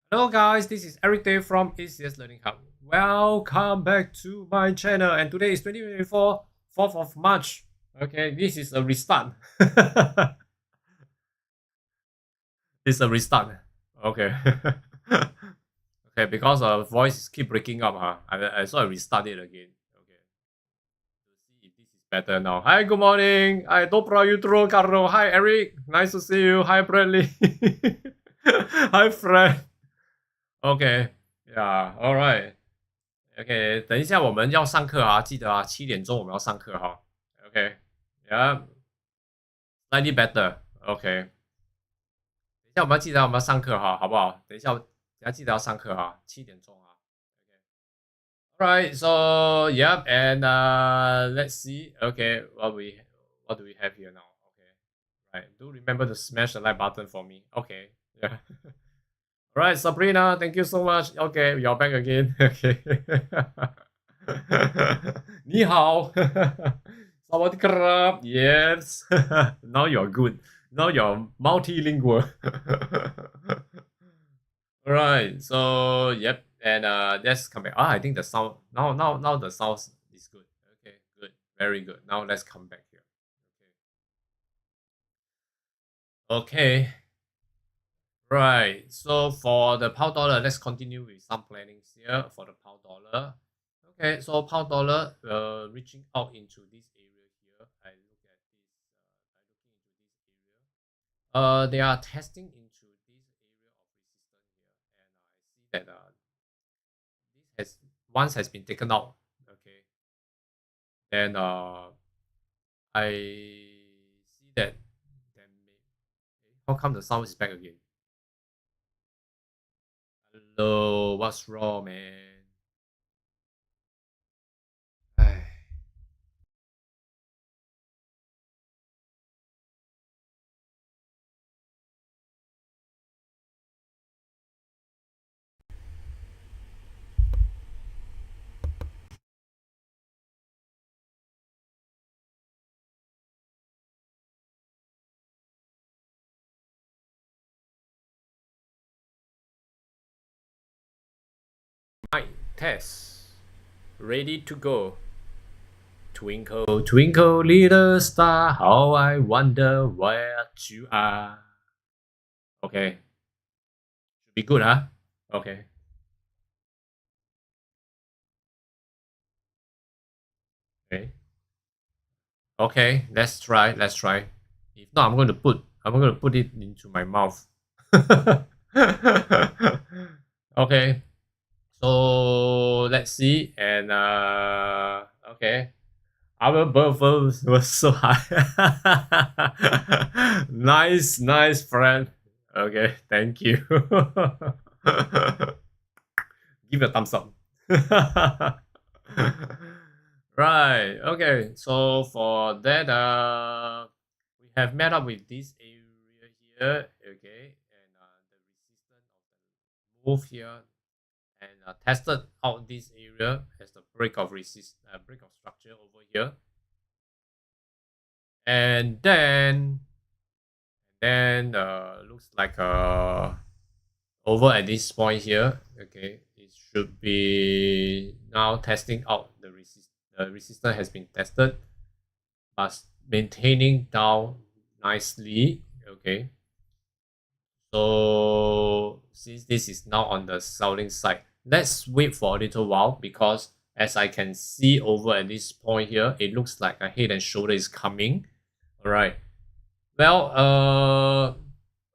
Hello guys, this is Eric Day from ACS Learning Hub. Welcome back to my channel, and today is 2024, 4th of March. Okay, this is a restart. It's a restart. Okay. Okay, because voice keep breaking up, huh? I so I restart it again. Okay. Let's see if this is better now. Hi, good morning. Hi, dobro jutro, Carlo. Hi, Eric. Nice to see you. Hi, Bradley. Hi, Fred. Okay. Yeah. All right. OK，等一下我们要上课啊，记得啊，7点钟我们要上课哈。OK，yeah，slightly better。OK，等一下我们要记得我们要上课哈，好不好？等一下记得要上课哈，7点钟啊。OK，alright，so yep, and let's see. Okay, what do we have here now? Okay, right. Do remember to smash the like button for me. Okay, yeah. Alright, Sabrina, thank you so much. Okay, you're back again. Okay. 你好. Sawadee krap. Yes. Now you're good. Now you're multilingual. Alright, so yep, and let's come back. Ah, I think the sound now the sound is good. Okay, good, very good. Now let's come back here. Okay. Right. So for the pound dollar, let's continue with some plannings here for the pound dollar. Okay, so pound dollar reaching out into this area here. I look at this. They are testing into this area of resistance here, and I see that this has been taken out. Okay, then I see that then how come the sound is back again? Hello, what's wrong, man? Ai. Mic test. Ready to go. Twinkle, twinkle, little star, how I wonder where you are. Okay. Should be good, huh? Okay. Okay. Okay, let's try. Let's try. If not, I'm going to put it into my mouth. Okay. So let's see. And okay. Our birth was so high. Nice, nice, friend. Okay, thank you. Give a thumbs up. Right. Okay. So for that, we have met up with this area here. Okay, and the resistance of the move here, and tested out this area as the break of break of structure over here, and then looks like over at this point here. Okay, it should be now testing out the resistance has been tested, but maintaining down nicely. Okay, so since this is now on the selling side, let's wait for a little while, because as I can see over at this point here, it looks like a head and shoulder is coming. All right. Well,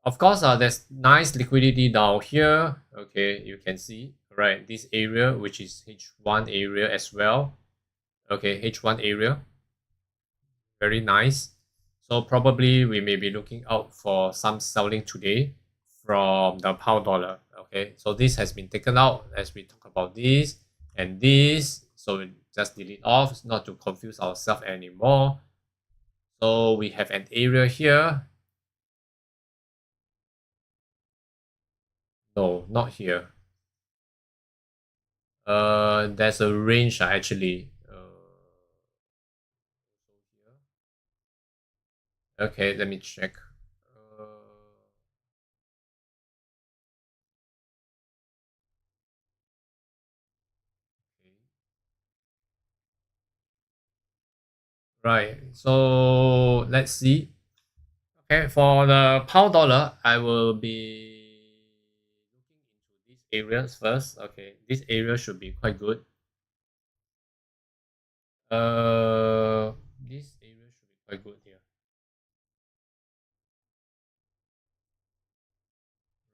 of course, there's nice liquidity down here. Okay, you can see, right, this area, which is H1 area as well. Okay, H1 area, very nice. So probably we may be looking out for some selling today from the pound dollar. Okay, so this has been taken out as we talk about this and this. So we just delete off, not to confuse ourselves anymore. So we have an area here. No, not here. There's a range actually. Okay, let me check. Right. So let's see. Okay, for the pound dollar, I will be looking into these areas first. Okay, this area should be quite good. This area should be quite good here.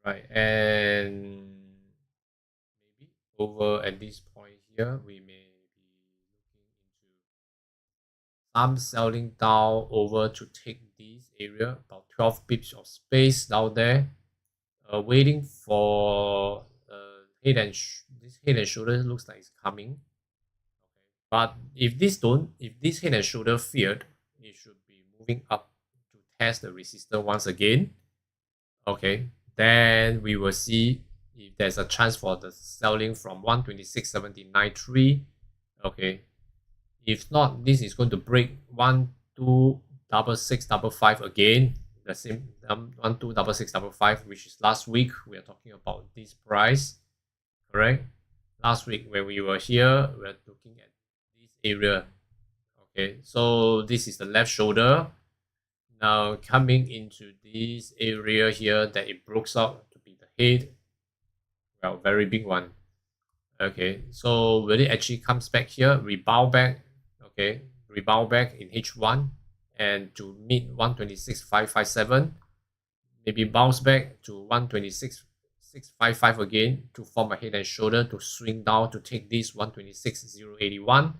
Right, and maybe over at this point here, we may be looking into some selling down over to take this area, about 12 pips of space down there, waiting for this head and shoulder looks like it's coming. But if this head and shoulder failed, it should be moving up to test the resistance once again. Okay, then we will see if there's a chance for the selling from 126.79.3. Okay, if not, this is going to break 126655 again. The same 126655, which is last week. We are talking about this price, correct? Last week when we were here, we are looking at this area. Okay, so this is the left shoulder. Now coming into this area here that it breaks out to be the head. Well, very big one. Okay, so when it actually comes back here, rebound back. Okay, rebound back in H1 and to meet 126.557. Maybe bounce back to 126.655 again to form a head and shoulder to swing down to take this 126.081.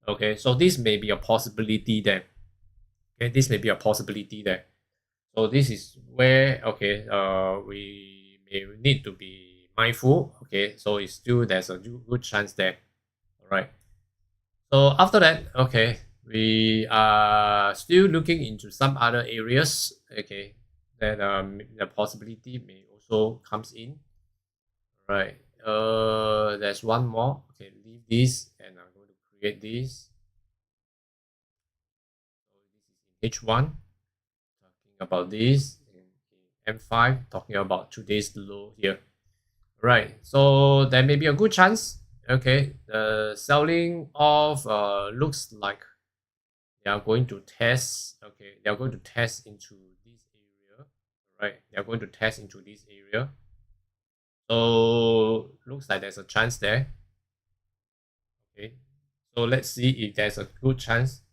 Okay, so this may be a possibility there. Okay, this may be a possibility there. So this is where, okay, we may need to be mindful. Okay, so it's still, there's a good chance there. All right. So after that, okay, we are still looking into some other areas. Okay, that the possibility may also comes in. All right. There's one more. Okay, leave this and I'm going to create this. H1, talking about this, in M5, talking about today's low here. Right, so there may be a good chance. Okay, the selling of looks like they are going to test. Okay, they are going to test into this area. Right, they are going to test into this area. So looks like there's a chance there. Okay, so let's see if there's a good chance.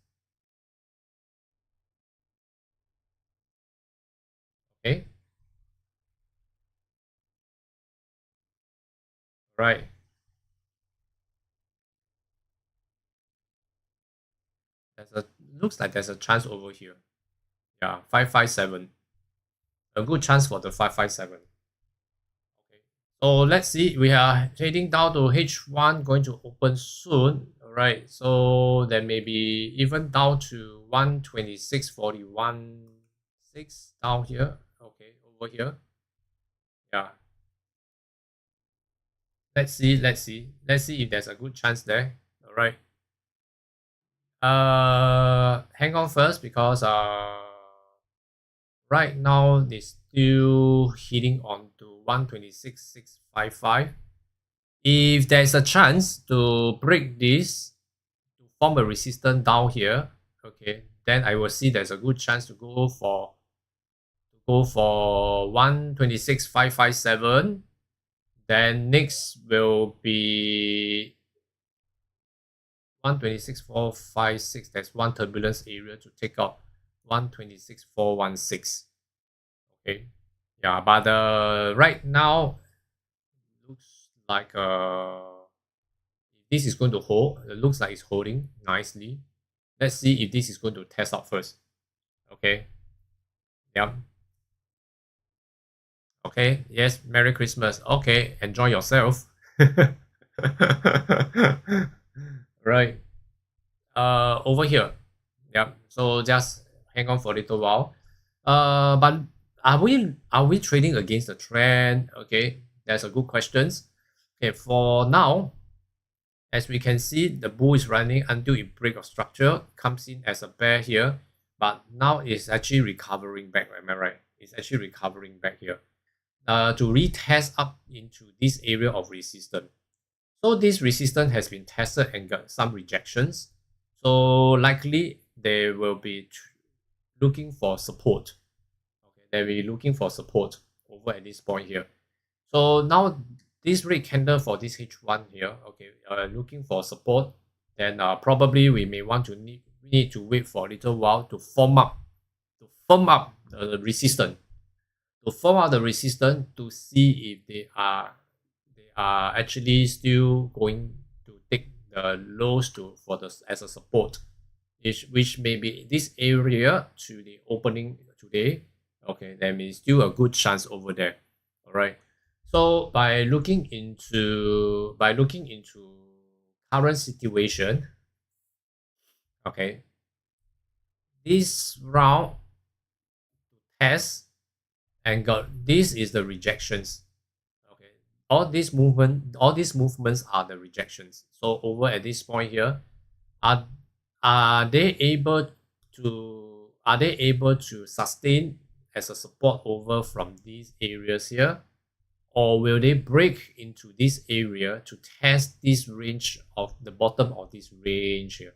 Okay. Right. Looks like there's a chance over here. Yeah, 557. A good chance for the 557. Okay. So let's see. We are heading down to H1, going to open soon. Alright. So there may be even down to 126.41.6 down here. Okay, over here. Yeah. Let's see. Let's see if there's a good chance there. Alright. Hang on first because right now it's still hitting on to 126.655. If there's a chance to break this to form a resistance down here, okay, then I will see there's a good chance to go for 126.557. Then next will be 126.456. That's one turbulence area to take out 126.416. Okay, yeah, but right now looks like this is going to hold. It looks like it's holding nicely. Let's see if this is going to test out first. Okay. Yep. Okay. Yes. Merry Christmas. Okay. Enjoy yourself. Right. Over here. Yep. So just hang on for a little while. But are we trading against the trend? Okay. That's a good question. Okay. For now, as we can see, the bull is running until it breaks a structure, comes in as a bear here, but now it's actually recovering back. Am I right? It's actually recovering back here to retest up into this area of resistance. So this resistance has been tested and got some rejections. So likely they will be looking for support. Okay, they'll be looking for support over at this point here. So now this red candle for this H1 here, okay, looking for support, then probably we may want to need to wait for a little while to firm up the resistance, to see if they are actually still going to take the lows as a support, which may be this area to the opening today. Okay, there is still a good chance over there. All right. So by looking into current situation, okay, this round test and this is the rejections. Okay, all these movements are the rejections. So over at this point here, are they able to sustain as a support over from these areas here, or will they break into this area to test this range of the bottom of this range here?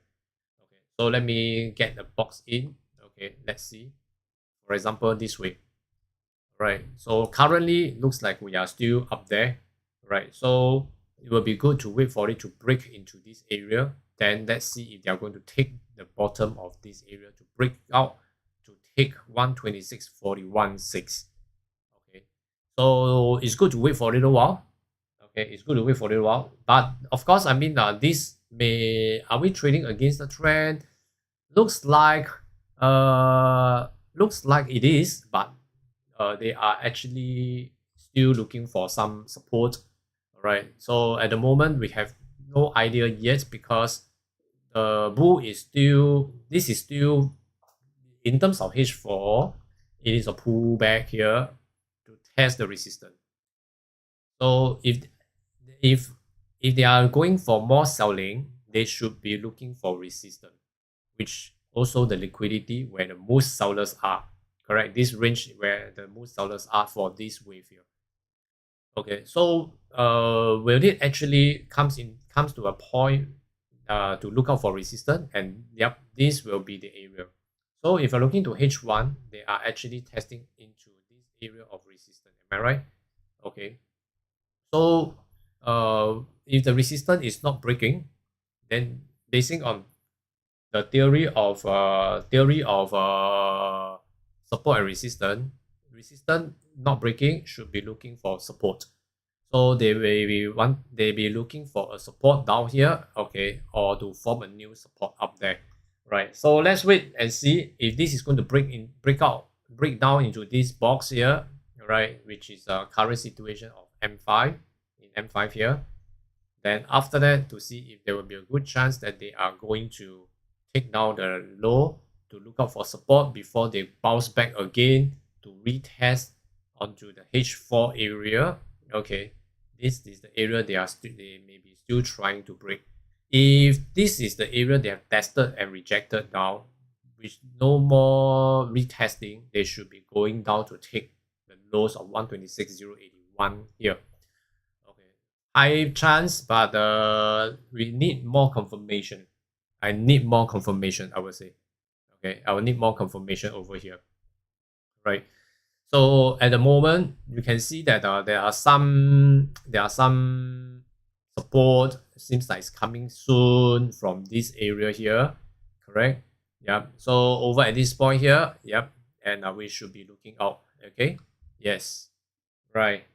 Okay, so let me get the box in. Okay, let's see. For example, this way. Right, so currently looks like we are still up there. Right, so it will be good to wait for it to break into this area. Then let's see if they are going to take the bottom of this area to break out to take 126.41.6. Okay, so it's good to wait for a little while. Okay, it's good to wait for a little while. But of course, I mean, are we trading against the trend? Looks like it is, but they are actually still looking for some support. All right, so at the moment we have no idea yet, because the bull is still, this is still, in terms of H4, it is a pullback here to test the resistance. So if they are going for more selling, they should be looking for resistance, which also the liquidity where the most sellers are. Correct, this range where the most sellers are for this wave here. Okay, so will it actually comes to a point to look out for resistance? And yep, this will be the area. So if you're looking to H1, they are actually testing into this area of resistance. Am I right? Okay. So if the resistance is not breaking, then basing on the theory of support and resistance not breaking should be looking for support. So they be looking for a support down here, okay, or to form a new support up there. Right, so let's wait and see if this is going to break down into this box here, right, which is a current situation of M5 in M5 here. Then after that, to see if there will be a good chance that they are going to take down the low to look out for support before they bounce back again to retest onto the H4 area. Okay, this is the area they may be still trying to break. If this is the area they have tested and rejected down, with no more retesting, they should be going down to take the lows of 126.081 here. Okay, high chance, but we need more confirmation. I need more confirmation, I would say. Okay, I will need more confirmation over here. Right. So at the moment, you can see that there are some support. Seems like it's coming soon from this area here. Correct. Yep. So over at this point here, yep, and we should be looking out. Okay. Yes. Right.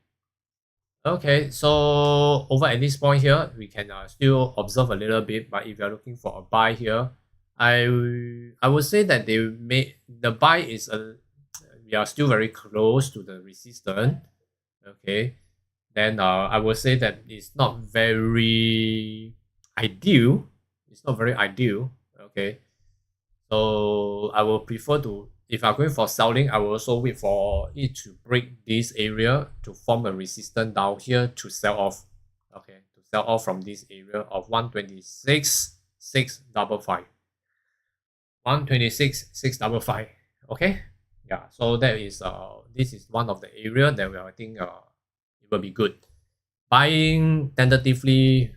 Okay, so over at this point here, we can still observe a little bit. But if you're looking for a buy here, I would say that the buy is we are still very close to the resistance. Okay, then I would say that it's not very ideal. It's not very ideal. Okay, so I will prefer to, if I'm going for selling, I will also wait for it to break this area to form a resistance down here to sell off. Okay, to sell off from this area of 126.655. 126.655. Okay, yeah. So that is this is one of the area that I think it will be good. Buying tentatively,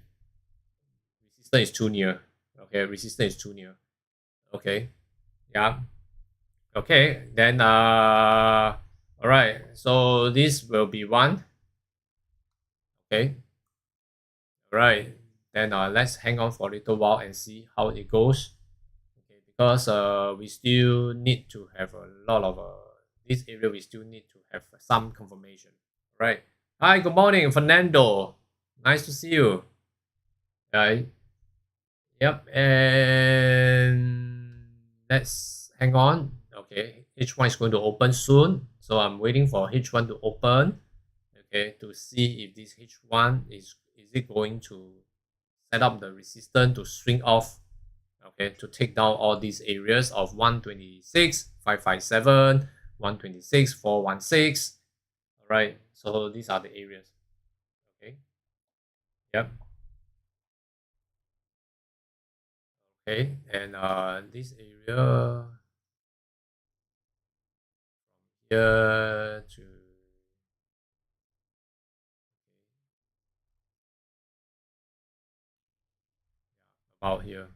resistance is too near. Okay, resistance is too near. Okay, Yeah. Okay, then all right, so this will be one. Okay, all right, then let's hang on for a little while and see how it goes. Okay, because we still need to have a lot of this area, we still need to have some confirmation. Right. Hi, good morning, Fernando. Nice to see you. Right. Yep, and let's hang on. Okay, H1 is going to open soon, so I'm waiting for H1 to open. Okay, to see if this H1 is it going to set up the resistance to swing off. Okay, to take down all these areas of 126,557, 126,416. All right, so these are the areas. Okay. Yep. Okay, and this area here to about here.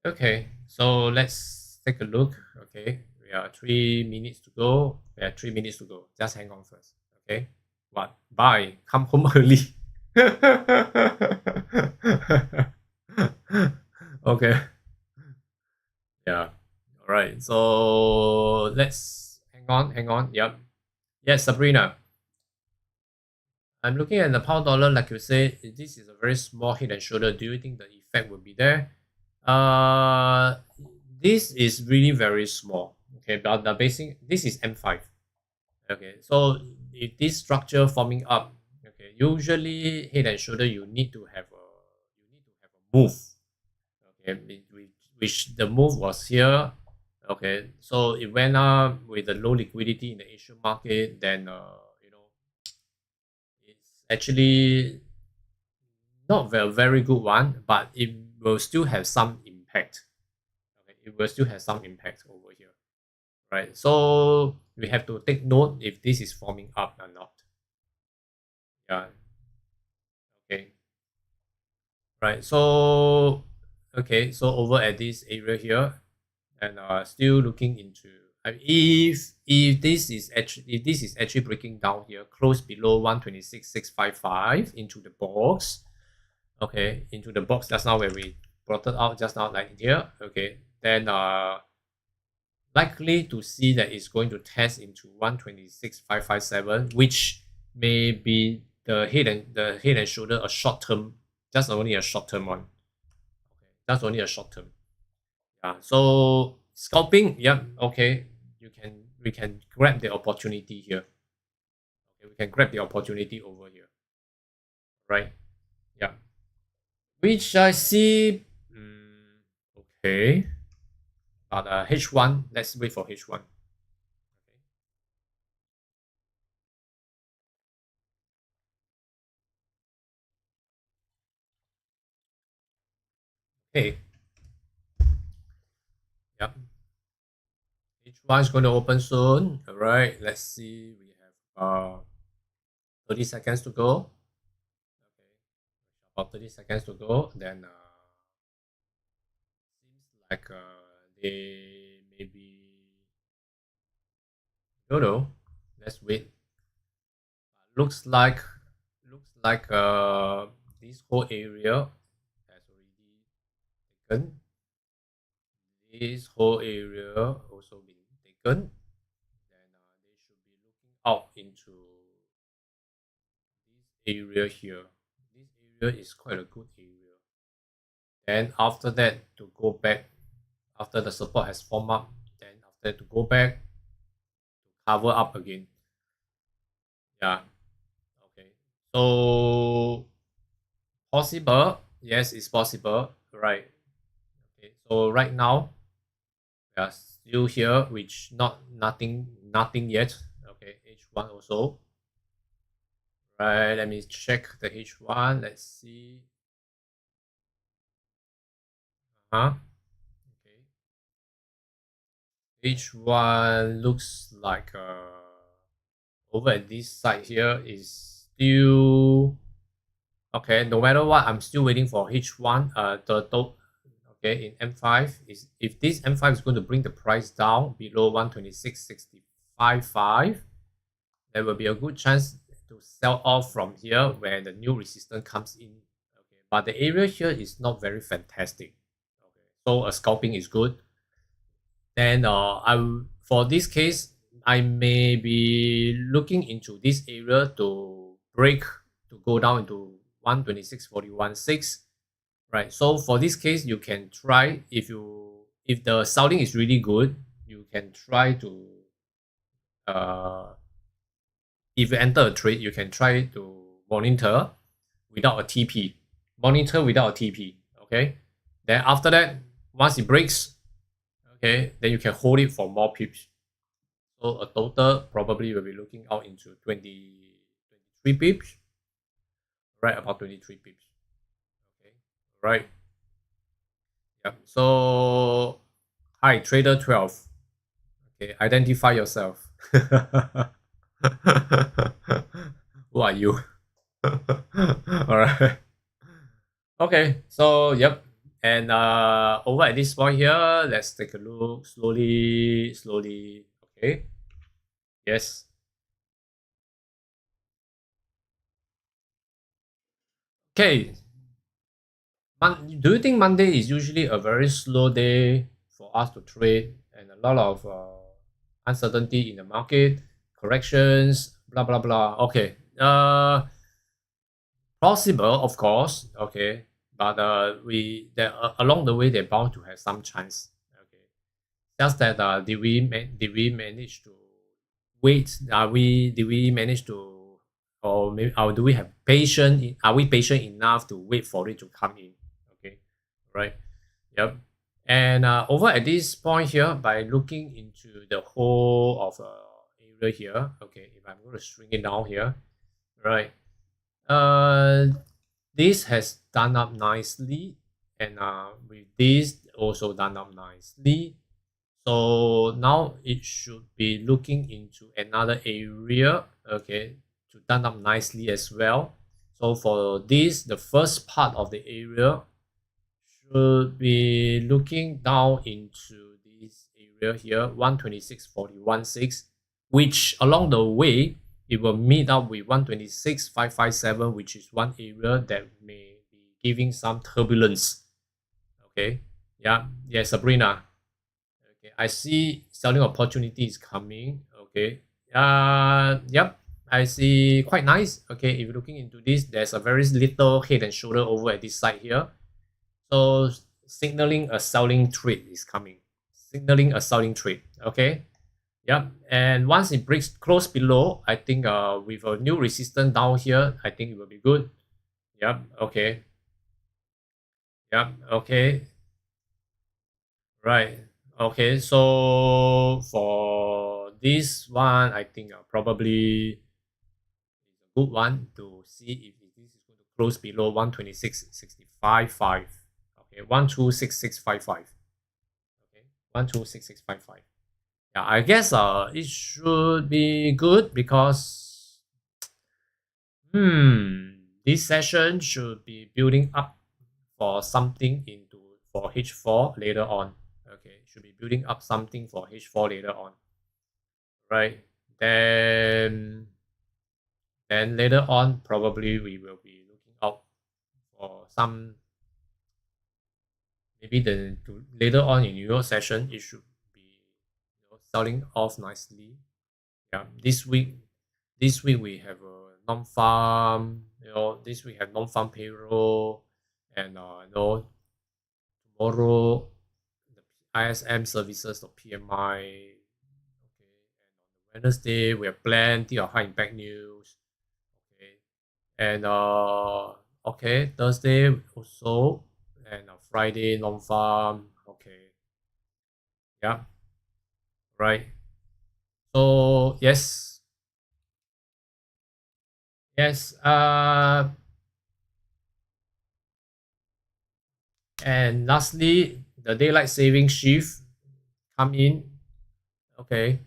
Okay, so let's take a look. Okay, we are 3 minutes to go. We have 3 minutes to go. Just hang on first. Okay. What? Bye. Come home early. Okay. Yeah. All right. So let's hang on. Hang on. Yep. Yes, Sabrina. I'm looking at the pound dollar, like you say, this is a very small head and shoulder. Do you think the effect will be there? Uh, this is really very small. Okay, but the basic, this is M5. Okay, so if this structure forming up, okay, usually head and shoulder you need to have a move. Okay, which the move was here. Okay, so it went up with the low liquidity in the Asian market. Then you know, it's actually not a very good one, but it will still have some impact. Okay, it will still have some impact over here, right? So we have to take note if this is forming up or not. Yeah. Okay. Right. So okay. So over at this area here, and still looking into. If this is actually breaking down here, close below 126,655 into the box. Okay, into the box just now where we brought it out just now, like here. Okay, then likely to see that it's going to test into 126,557, which may be the head and shoulder a short term, just only a short term one. Okay, that's only a short term. Yeah. So scalping, yeah, okay. We can grab the opportunity here. Okay, we can grab the opportunity over here. Right? Yeah. Which I see. Okay. But H1, let's wait for H1. Okay. Yep. H1 is going to open soon. All right. Let's see. We have 30 seconds to go. Okay. About 30 seconds to go. Then seems like they maybe don't know. Let's wait. Looks like this whole area has already taken. This whole area also been taken. Then they should be looking out into this area here. This area is quite a good area. Then after that to go back, after the support has formed up, then after that to go back to cover up again. Yeah. Okay. So possible. Yes, it's possible. Right. Okay. So right now we are still here, which nothing yet. Okay, H1 also. Right, let me check the H1. Let's see. Okay. H1 looks like over at this side here is still okay. No matter what, I'm still waiting for H1. okay, in M5 is if this M5 is going to bring the price down below 126.65.5, there will be a good chance to sell off from here when the new resistance comes in. Okay, but the area here is not very fantastic. Okay, so a scalping is good. Then for this case, I may be looking into this area to break to go down into 126.41.6. Right. So for this case, you can try if the selling is really good, you can try to if you enter a trade, you can try to monitor without a TP. Monitor without a TP. Okay. Then after that, once it breaks, okay, then you can hold it for more pips. So a total probably will be looking out into 23 pips. Right, about 23 pips. Okay. Right. Yep. So hi, trader 12. Okay, identify yourself. Who are you? Alright. Okay, so yep. And over at this point here, let's take a look slowly. Okay. Yes. Okay. Do you think Monday is usually a very slow day for us to trade and a lot of uncertainty in the market, corrections, blah blah blah? Okay. Possible, of course. Okay, but along the way they're bound to have some chance. Okay, just that did we manage to wait? Did we manage to, or maybe, or do we have patient? Are we patient enough to wait for it to come in? Okay, right. Yep. And over at this point here, by looking into the whole of area here, okay, if I'm going to shrink it down here, right, this has done up nicely, and with this also done up nicely. So now it should be looking into another area, okay, to done up nicely as well. So for this, the first part of the area should be looking down into this area here, 126.41.6, which along the way it will meet up with 126.557, which is one area that may be giving some turbulence. Okay, yeah, Sabrina. Okay, I see selling opportunity is coming. Okay, yep, I see quite nice. Okay, if you're looking into this, there's a very little head and shoulder over at this side here. So signaling a selling trade is coming. Signaling a selling trade. Okay. Yep. And once it breaks close below, I think with a new resistance down here, I think it will be good. Yep. Okay. Yep. Okay. Right. Okay. So for this one, I think probably is a good one to see if this is going to close below 126.65.5. Okay, 126.655. Okay, 126.655. Yeah, I guess it should be good because this session should be building up for something for H4 later on. Okay, should be building up something for H4 later on. Right. Then later on probably we will be looking out for some, maybe later on in your session it should be selling off nicely. Yeah, this week we have a non-farm. This week have non-farm payroll, and tomorrow the ISM services or PMI. Okay, and on Wednesday we have plenty of high impact news. Okay, and okay, Thursday also, and Friday non-farm. Okay, yeah, right. So yes, and lastly, the daylight saving shift come in. Okay,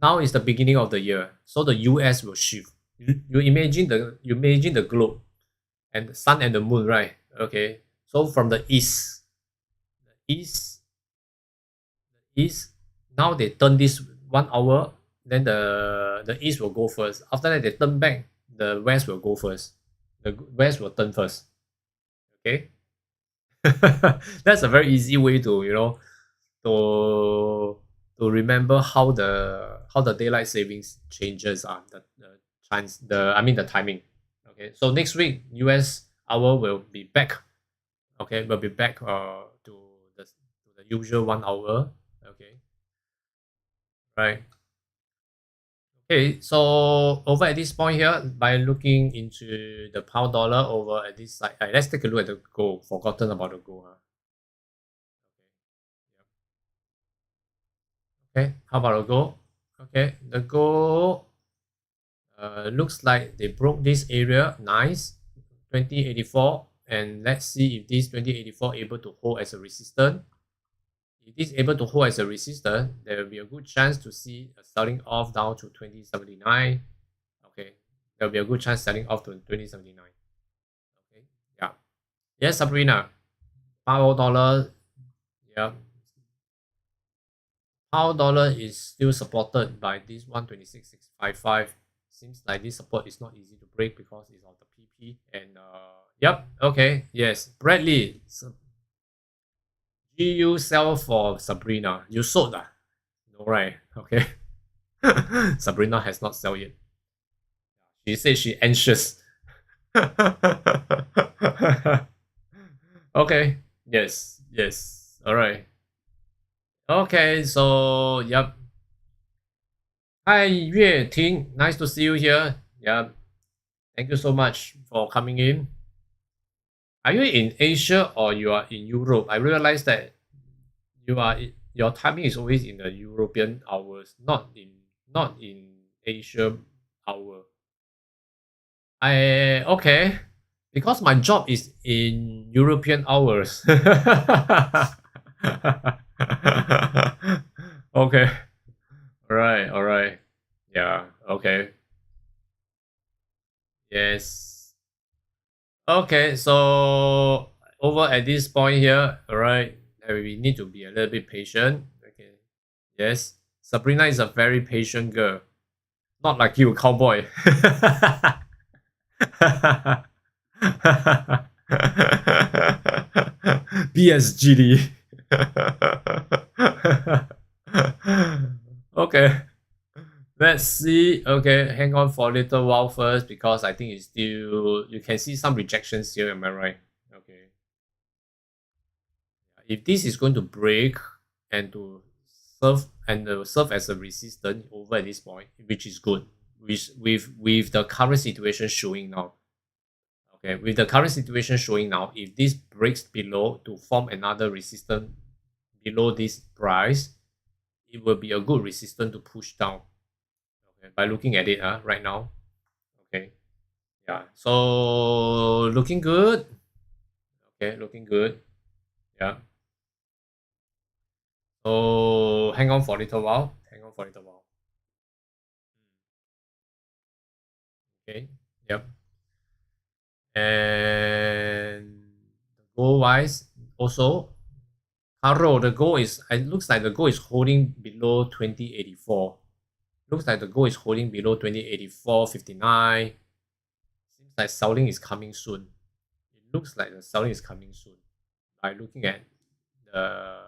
now is the beginning of the year, so the US will shift. You imagine the globe and the sun and the moon, right? Okay, so from the east, east. Now they turn this 1 hour, then the east will go first. After that, they turn back, the west will go first. The west will turn first. Okay. That's a very easy way to, you know, to remember how the daylight savings changes are, the timing. Okay, so next week US hour will be back. Okay, will be back to the usual 1 hour. Okay, right. Okay, so over at this point here, by looking into the pound dollar over at this side, let's take a look at the gold. Forgotten about the gold. Huh? Okay, how about the gold? Okay, the gold looks like they broke this area. Nice, 2084, and let's see if this 2084 able to hold as a resistance. If this able to hold as a resistance, there will be a good chance to see a selling off down to 2079. Okay, there will be a good chance selling off to 2079. Okay, yeah. Yes, Sabrina. Pound dollar, yeah. Pound dollar is still supported by this 126.655. Seems like this support is not easy to break because it's on the PP. And yep, okay, yes. Bradley, GU sell for Sabrina. You sold that? No, right? Okay. Sabrina has not sold yet. She said she anxious. Okay. Yes. Yes. All right. Okay. So, yep. Hi, Yue Ting. Nice to see you here. Yep. Thank you so much for coming in. Are you in Asia or you are in Europe? I realize that your timing is always in the European hours, not in Asia hour. Okay, because my job is in European hours. Okay, all right, yeah, okay, yes, okay. So over at this point here, all right, we need to be a little bit patient. Okay, yes, Sabrina is a very patient girl, not like you, cowboy. BSGD. Okay. Let's see. Okay, hang on for a little while first because I think it's still, you can see some rejections here, am I right? Okay. If this is going to break and to serve as a resistance over at this point, which is good, with the current situation showing now. Okay, with the current situation showing now, if this breaks below to form another resistance below this price, it will be a good resistance to push down. Okay, by looking at it right now. Okay, yeah. So looking good. Okay, looking good. Yeah. So hang on for a little while. Hang on for a little while. Okay. Yep. And goal wise, also, Caro, the goal is, it looks like the goal is holding below 2084. Looks like the goal is holding below 2084.59. Seems like selling is coming soon. It looks like the selling is coming soon by looking at the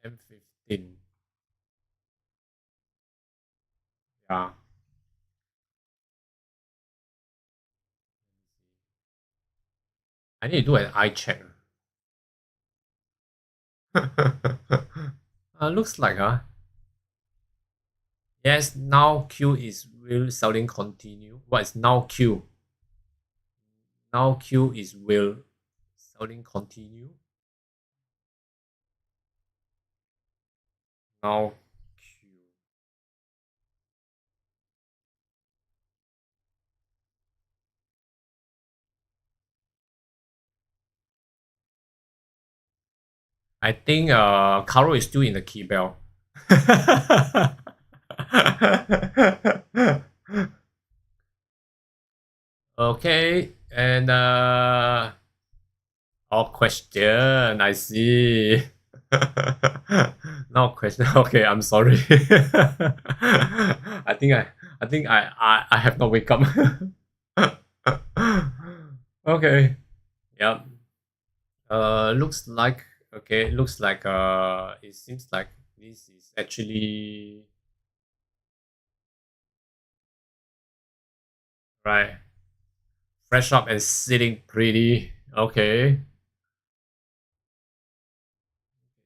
M15. Yeah. I need to do an eye check. Looks like yes, now Q is will selling continue. What is now Q? Now Q is will selling continue. Now Q. I think Caro is still in the key bell. Okay, and question. I see. Now question. Okay, I'm sorry. I think I have not wake up. Okay. Yep. Looks like okay. Looks like it seems like this is actually right. Fresh up and sitting pretty. Okay.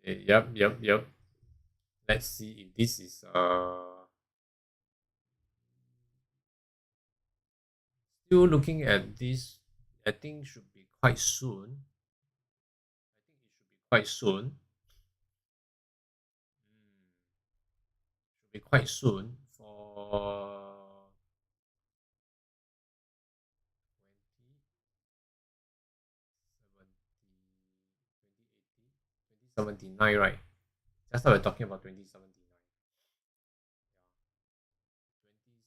Yep. Yep. Yep. Let's see if this is still looking at this. I think should be quite soon. I think it should be quite soon. Should be quite soon for 2079, right? Just now we're talking about 2079.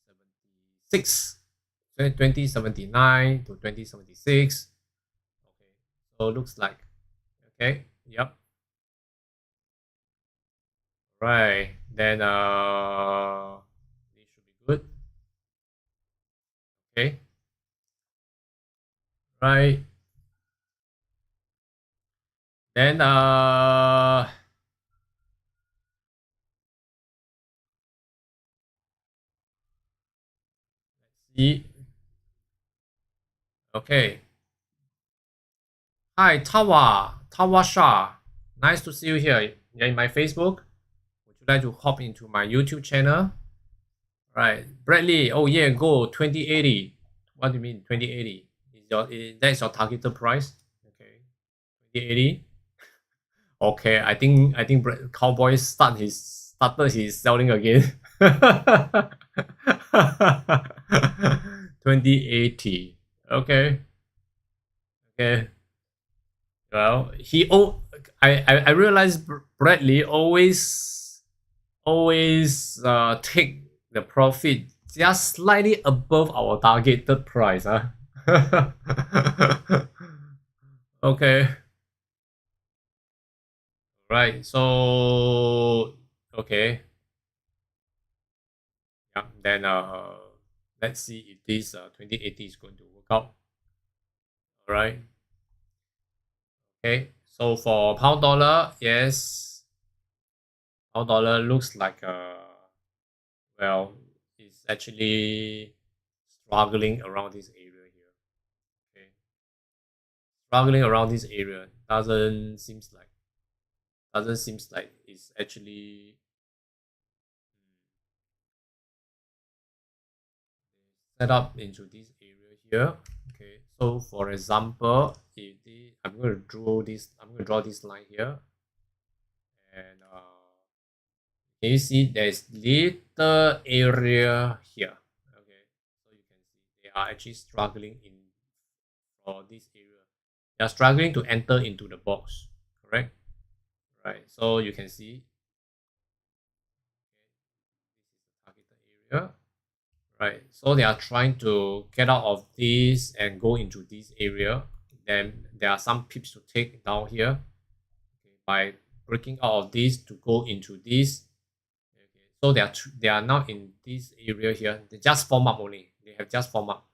2076. 2079 to 2076. Okay. So looks like okay. Yep. Right. Then this should be good. Okay. Right. Then let's see. Okay. Hi, Tawa Shah. Nice to see you here. You're in my Facebook. Would you like to hop into my YouTube channel? Right. Bradley, oh yeah, go 2080. What do you mean 2080? That's your targeted price? Okay. 2080. Okay, I think Cowboy started his selling again. 2080. Okay. Okay. Well, I realized Bradley always take the profit just slightly above our targeted price. Okay. Right. So okay. Yeah. Then let's see if this 2080 is going to work out. All right. Okay. So for pound dollar, yes, pound dollar looks like well, it's actually struggling around this area here. Okay. Struggling around this area doesn't seems like it's actually set up into this area here. Okay, so for example, if I'm going to draw this line here, and can you see there's little area here? Okay, so you can see they are actually struggling in for this area. They are struggling to enter into the box, correct? Right. So you can see okay, this is the targeted area. Right. So they are trying to get out of this and go into this area. Then there are some pips to take down here okay, by breaking out of this to go into this. Okay. So they are now in this area here. They just form up only. They have just formed up.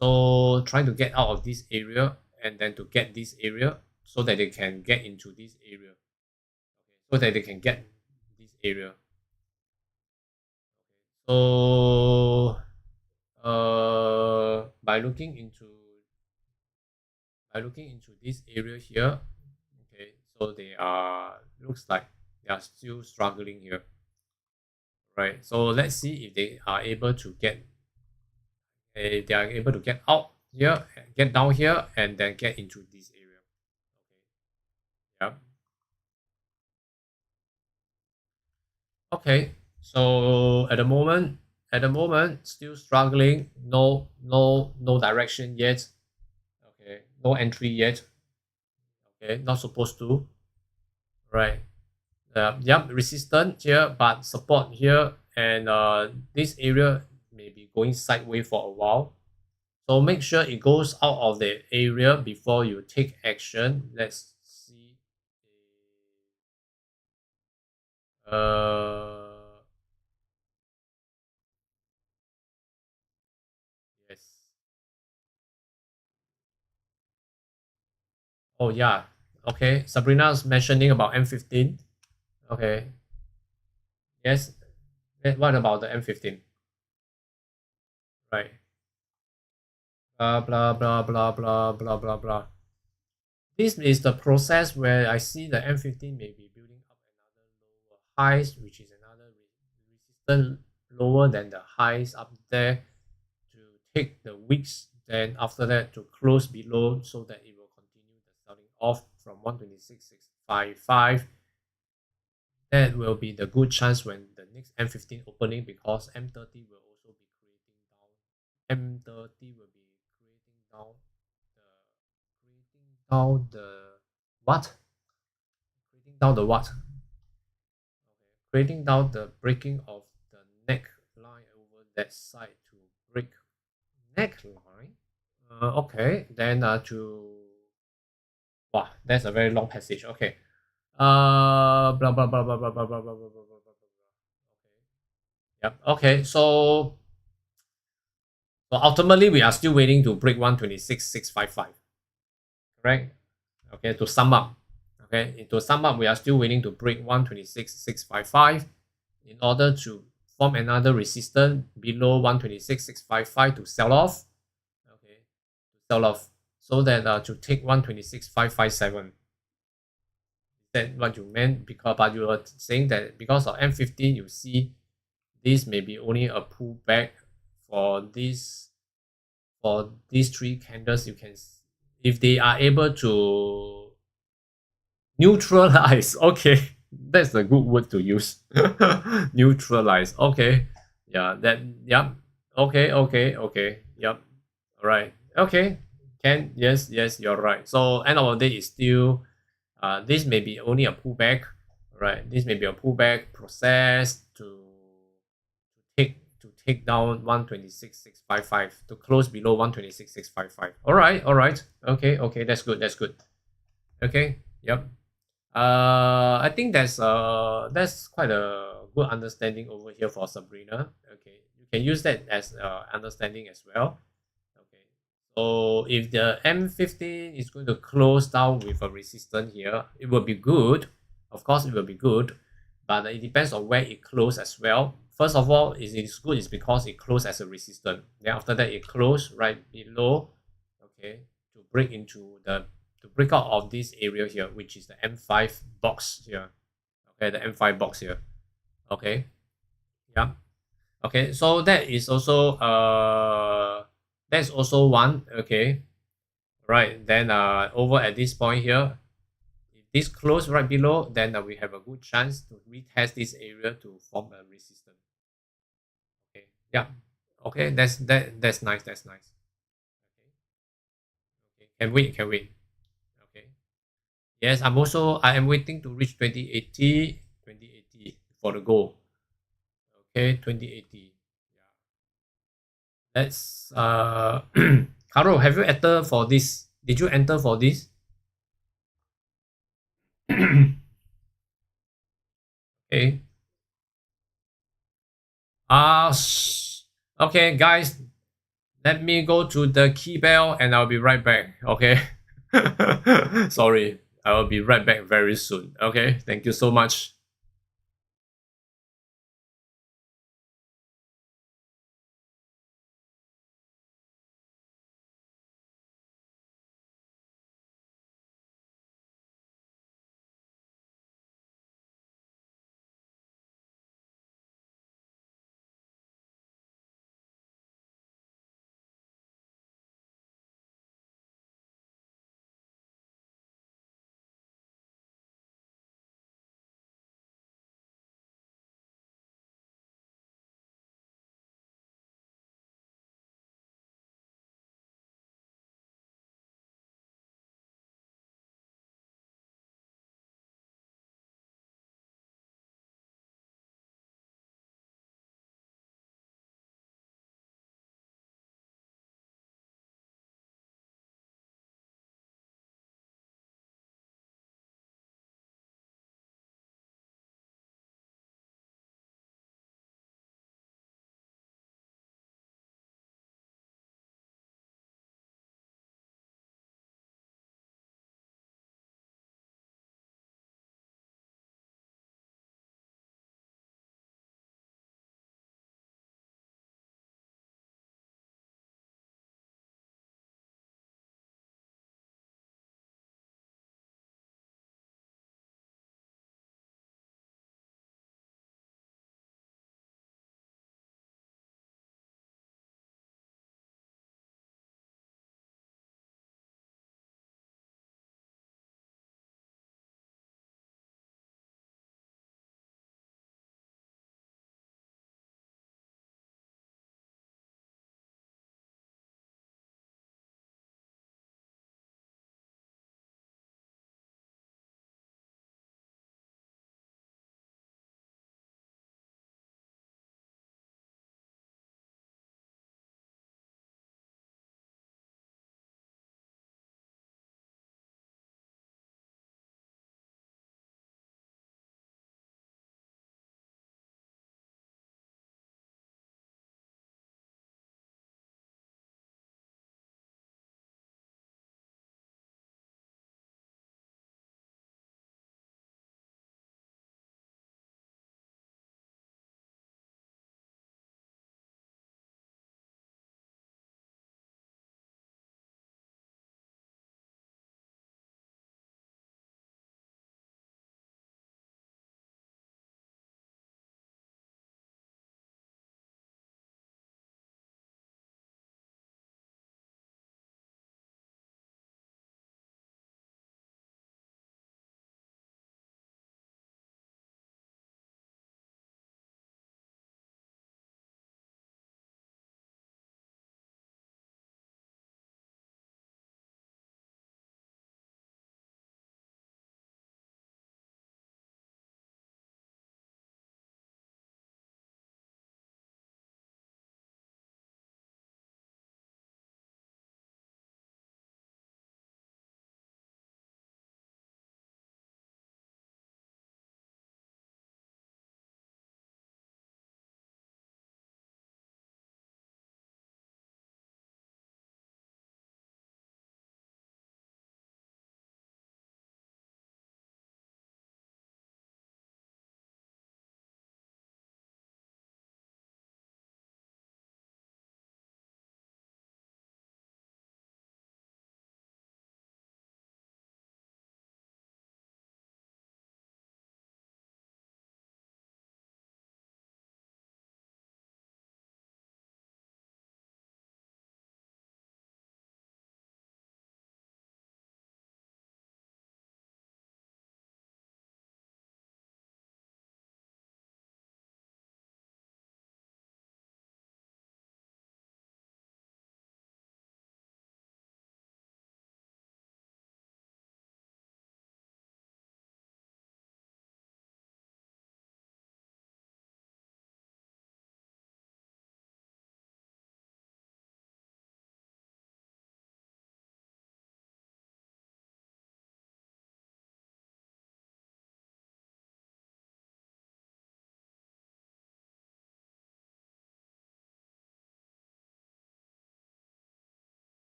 So trying to get out of this area and then to get this area so that they can get into this area. Okay. So that they can get this area. So by looking into this area here, okay, so they are looks like they are still struggling here, right? So let's see if they are able to get out here, get down here, and then get into this area. Okay, yeah. Okay, so at the moment, still struggling. No direction yet. Okay, no entry yet. Okay, not supposed to. Right. Yep, resistance here, but support here, and this area may be going sideways for a while. So make sure it goes out of the area before you take action. Let's see. Yes. Oh yeah. Okay. Sabrina's mentioning about M15. Okay. Yes. What about the M15? Right. Blah blah blah blah blah blah blah blah. This is the process where I see the M15 may be building up another lower highs, which is another resistance lower than the highs up there to take the wicks. Then after that to close below so that it will continue the selling off from 126.655. That will be the good chance when the next M15 opening because M30 will also be creating down. M30 will be creating down the what? Creating down the what? Okay. Creating down the breaking of the neckline over that side to break neckline. Okay, then to wow, that's a very long passage. Okay. Blah blah blah blah blah blah blah blah blah blah blah blah. Okay. Yep. Okay. So ultimately we are still waiting to break 126.655. Correct? Okay. To sum up. Okay. To sum up, we are still waiting to break 126.655 in order to form another resistance below 126.655 to sell off. Okay. To sell off. So that to take 126.557. That what you meant because but you were saying that because of M15 you see this may be only a pullback for these three candles. You can if they are able to neutralize. Okay, that's a good word to use. Neutralize. Okay, yeah, that, yep. Okay, yep. All right. Okay, can, yes, you're right. So end of the day is still this may be only a pullback, right? This may be a pullback process to take down 126.655 to close below 126.655. All right. Okay, that's good. Okay, yep. I think that's quite a good understanding over here for Sabrina. Okay, you can use that as understanding as well. Okay, so if the M15 is going to close down with a resistance here, it will be good. Of course, it will be good, but it depends on where it closes as well. First of all, it is good is because it closed as a resistance. Then after that, it closed right below. Okay, to break into the to break out of this area here, which is the M5 box here. Okay, the M5 box here. Okay, yeah. Okay, so that's also one. Okay, right. Then over at this point here, if this close right below, then we have a good chance to retest this area to form a resistance. Okay, yeah. Okay, that's nice. That's nice. Okay, can wait. Okay. Yes, I am waiting to reach 2080 for the goal. Okay, 2080. Yeah. Let's Carol, have you entered for this? Did you enter for this? Okay. Okay, guys, let me go to the key bell and I'll be right back. Okay. Sorry. I will be right back very soon. Okay. Thank you so much.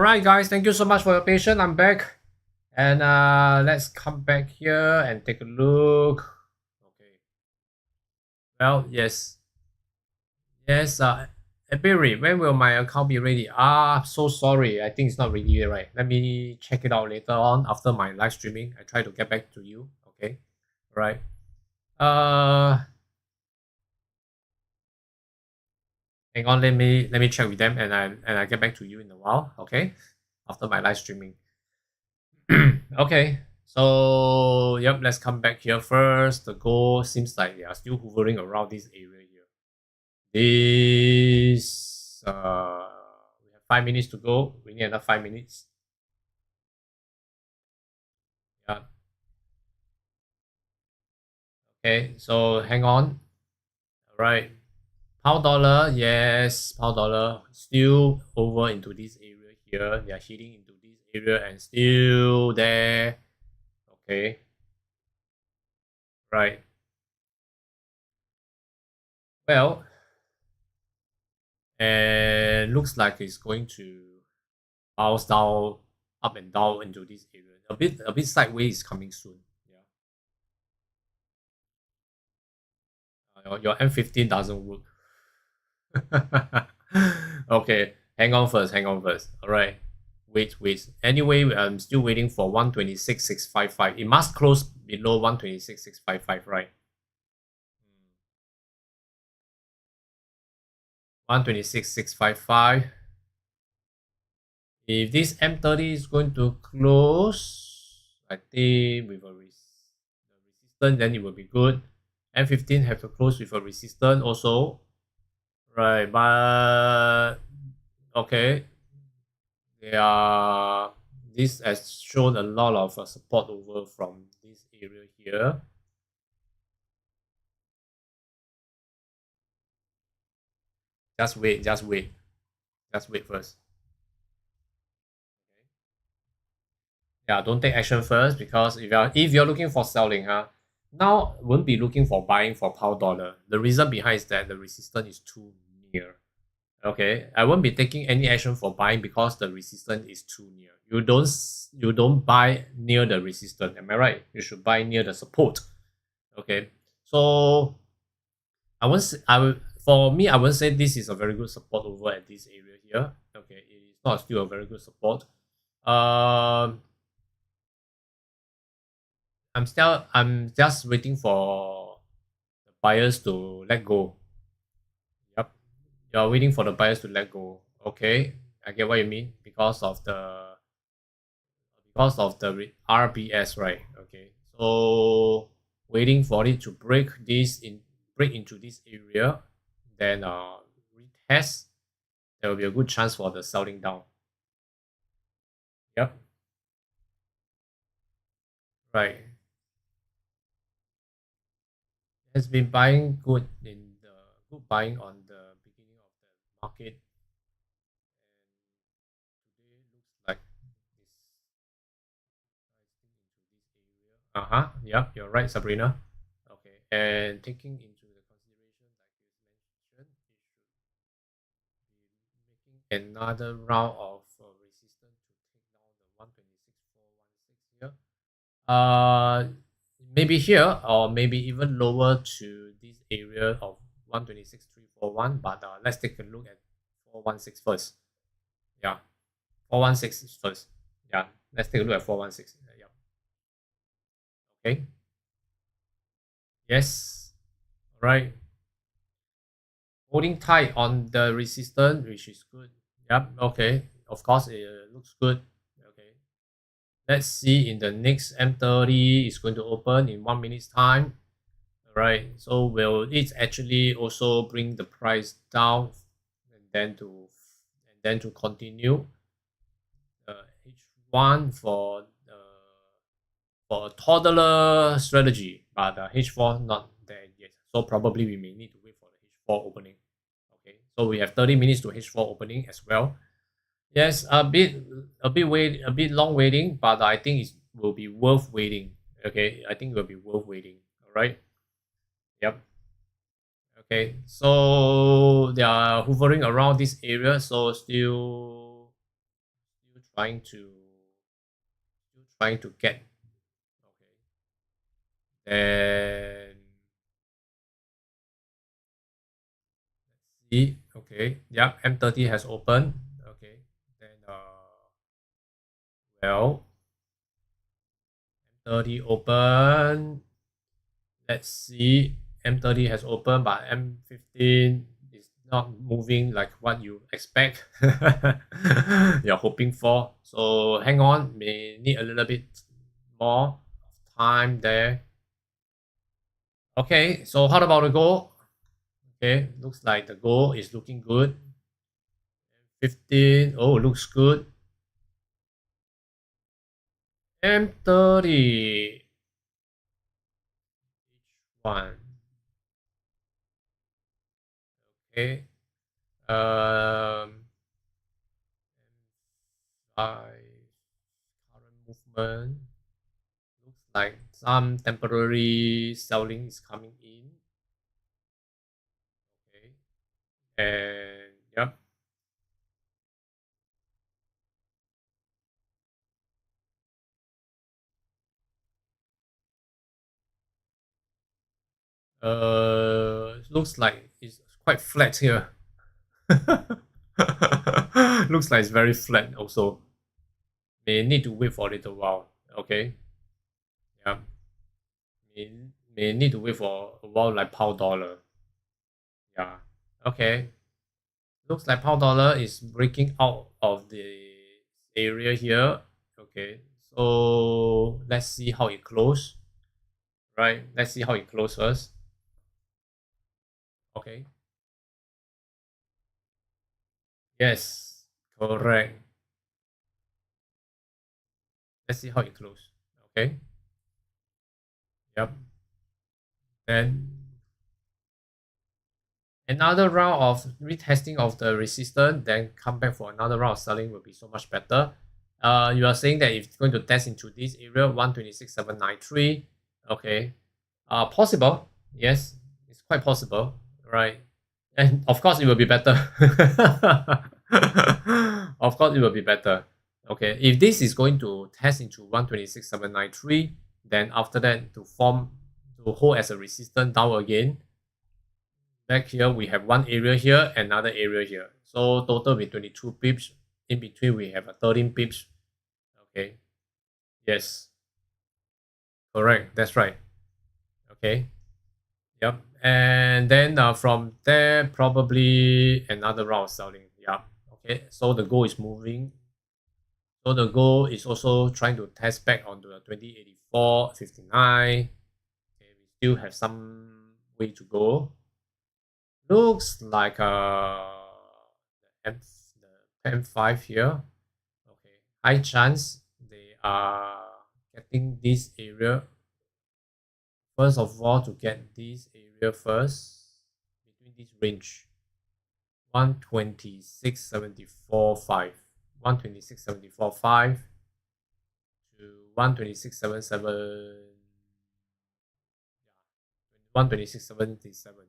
Alright guys, thank you so much for your patience. I'm back. And let's come back here and take a look. Okay. Well, yes. Yes, Eberi, when will my account be ready? So sorry. I think it's not ready yet, right? Let me check it out later on after my live streaming. I try to get back to you. Okay. Right. Hang on, let me check with them and I get back to you in a while, okay? After my live streaming. Okay. So yep, let's come back here first. The goal seems like they are still hovering around this area here. This we have 5 minutes to go. We need another 5 minutes. Yeah. Okay, so hang on. Alright. Pound dollar, yes, pound dollar still over into this area here. They are hitting into this area and still there. Okay. Right. Well, and looks like it's going to bounce down, up and down into this area. A bit sideways is coming soon. Yeah. Your M15 doesn't work. Okay, hang on first. All right. Wait. Anyway, I'm still waiting for 126,655. It must close below 126,655, right? 126,655. If this M30 is going to close, I think with a resistance, then it will be good. M15 have to close with a resistance also. Right, but okay. This has shown a lot of support over from this area here. Just wait first. Okay. Yeah, don't take action first, because if you're looking for selling, now won't be looking for buying for pound dollar. The reason behind is that the resistance is too near. Okay, I won't be taking any action for buying because the resistance is too near. You don't buy near the resistance. Am I right? You should buy near the support. Okay, so I won't say, for me, I won't say this is a very good support over at this area here. Okay, it is not still a very good support. I'm just waiting for the buyers to let go. Yep, you're waiting for the buyers to let go. Okay, I get what you mean, because of the RBS, right? Okay, so waiting for it to break into this area, then retest. There will be a good chance for the selling down. Yep. Right. Has been buying good buying on the beginning of the market, and today looks like this Yep, you're right, Sabrina. Okay, and taking into the consideration, like you mentioned, it should be making another round of resistance to take down the 126,416 here. Maybe here, or maybe even lower to this area of 126,341. But let's take a look at 416 first. Yeah, 416 first. Yeah, let's take a look at 416. Yeah. Okay. Yes. All right. Holding tight on the resistance, which is good. Yep. Okay. Of course, it looks good. Okay. Let's see in the next M30 is going to open in 1 minute's time. All right. So will it actually also bring the price down, and then to continue H1 for a toddler strategy, but H4 not there yet. So probably we may need to wait for the H4 opening. Okay, so we have 30 minutes to H4 opening as well. Yes, a bit long waiting, but I think it will be worth waiting. Okay, I think it will be worth waiting. All right. Yep. Okay, so they are hovering around this area, so still trying to get. Okay. Then let's see. Okay. Yeah, M30 has opened. Okay. Then well, M30 open. Let's see. M30 has opened, but M15 is not moving like what you expect. You're hoping for. So hang on, may need a little bit more time there. Okay, so how about the goal? Okay, looks like the goal is looking good. 15, oh, looks good. M30, one. Okay, five, current movement. Looks like some temporary selling is coming in. Okay, and yep. Looks like it's quite flat here. Looks like it's very flat also. May need to wait for a little while. Okay. Yeah. May need to wait for a while like pound dollar. Yeah. Okay. Looks like pound dollar is breaking out of the area here. Okay. So let's see how it close. Right. Let's see how it close first. Okay. Yes. Correct. Let's see how it close. Okay. Yep. Then another round of retesting of the resistance, then come back for another round of selling will be so much better. You are saying that if it's going to test into this area, 126,793, okay. Possible, yes, it's quite possible, right? And of course, it will be better. Of course, it will be better. Okay, if this is going to test into 126,793, then after that to hold as a resistance down again. Back here, we have one area here, another area here. So total with 22 pips. In between, we have a 13 pips. Okay. Yes. Correct. That's right. Okay. Yep. And then from there, probably another round of selling. Yep. Okay. So the goal is moving. So the goal is also trying to test back onto the 2084, 59. Okay. We still have some way to go. Looks like the M5 here. Okay, high chance they are getting this area. First of all, to get this area first between this range 126.74.5, 126.74.5 to 126.77, 126.77.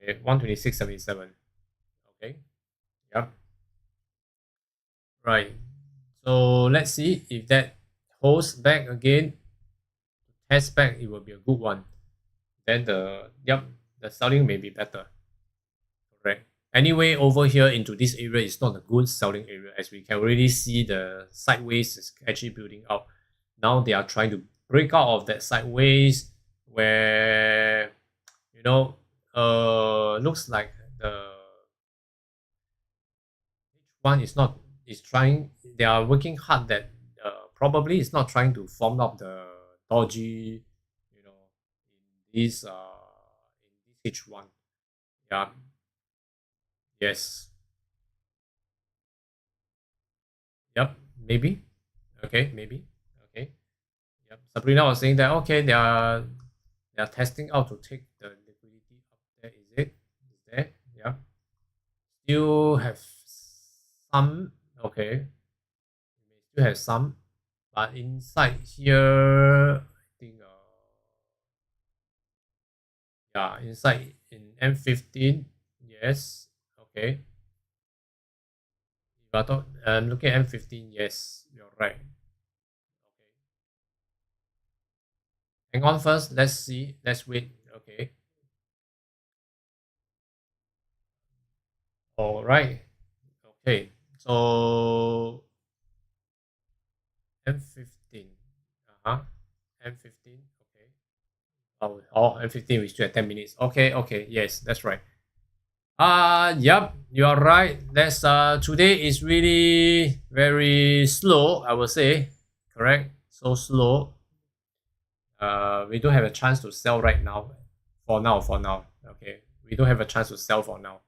Okay, 126.77. Okay, yep. Right. So let's see if that holds back again. Test back, it will be a good one. Then the selling may be better. Correct. Anyway, over here into this area is not a good selling area, as we can already see the sideways is actually building up. Now they are trying to break out of that sideways where looks like the one is not is trying. They are working hard that probably is not trying to form up the dodgy, in this H1. Yeah. Yes. Yep. Maybe. Okay. Maybe. Okay. Yep. Sabrina was saying that okay, they are testing out to take the liquidity up there. Is it? Is there? Yeah. Still have some. Okay. Still have some, but inside here, I think yeah, inside in M15, yes, okay. I'm looking at M15. Yes, you're right. Okay. Hang on first. Let's see. Let's wait. Okay. All right. Okay. So M15. Uh-huh. M15. Okay. M15, we still at 10 minutes. Okay. Yes, that's right. Yep, you are right. Today is really very slow, I would say. Correct? So slow. We don't have a chance to sell right now. For now. Okay. We don't have a chance to sell for now.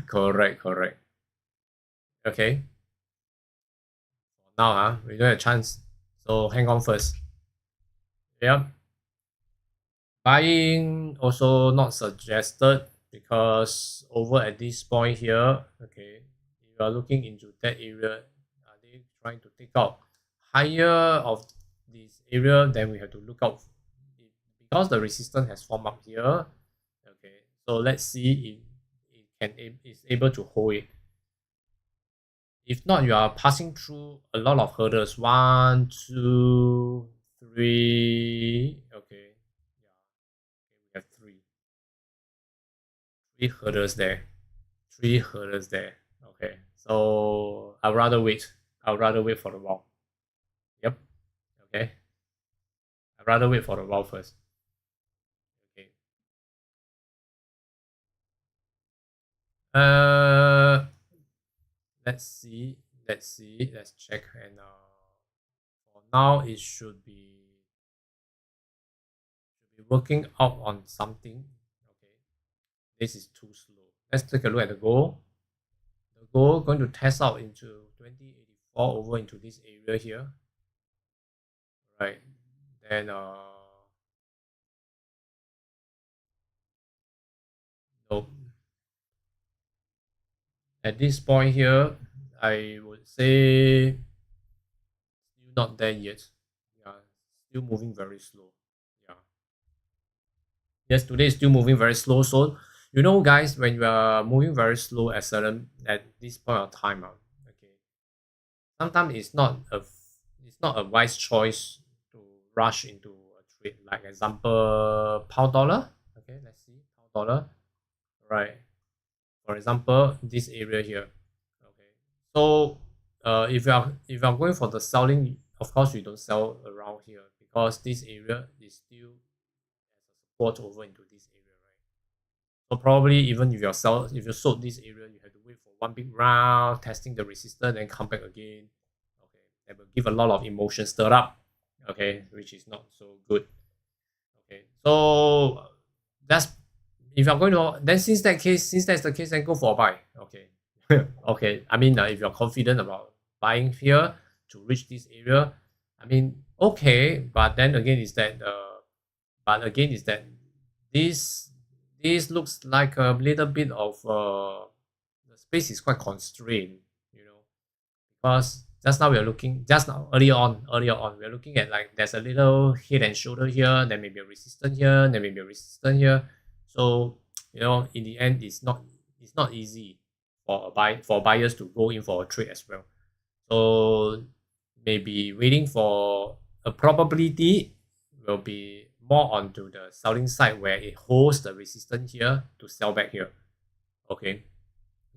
Correct. Okay. Now, we don't have a chance. So hang on first. Yep. Buying also not suggested because over at this point here, okay, if you are looking into that area, are they trying to take out higher of this area? Then we have to look out because the resistance has formed up here. Okay, so let's see if it's able to hold it. If not, you are passing through a lot of hurdles. 1, 2, 3. Okay, we have three hurdles there. Okay, so I'd rather wait. I'd rather wait for the wall. Yep. Okay. I'd rather wait for the wall first. Okay. Let's see. Let's check. And for now, it should be working out on something. Okay. This is too slow. Let's take a look at the goal. The goal going to test out into 2084 over into this area here. Right. Then nope. At this point here, I would say still not there yet. Yeah, still moving very slow. Yeah. Yes, today is still moving very slow. So you know, guys, when you are moving very slow at this point of time, okay, sometimes it's not a wise choice to rush into a trade. Like example, pound dollar. Okay, let's see pound dollar. Right. For example, this area here. Okay. So if you are going for the selling, of course you don't sell around here because this area is still as a support over into this area, right? So probably even if you sold this area, you have to wait for one big round, testing the resistance, and come back again. Okay, that will give a lot of emotion stirred up. Okay, which is not so good. Okay, so that's if you're going to then since that's the case, then go for a buy. Okay. Okay. I mean, if you're confident about buying here to reach this area, I mean, okay, but then again is that this looks like a little bit of the space is quite constrained, because just now earlier on we're looking at like there's a little head and shoulder here, there may be a resistance here, there may be a resistance here. So in the end, it's not easy for buyers to go in for a trade as well. So maybe waiting for a probability will be more onto the selling side where it holds the resistance here to sell back here. Okay,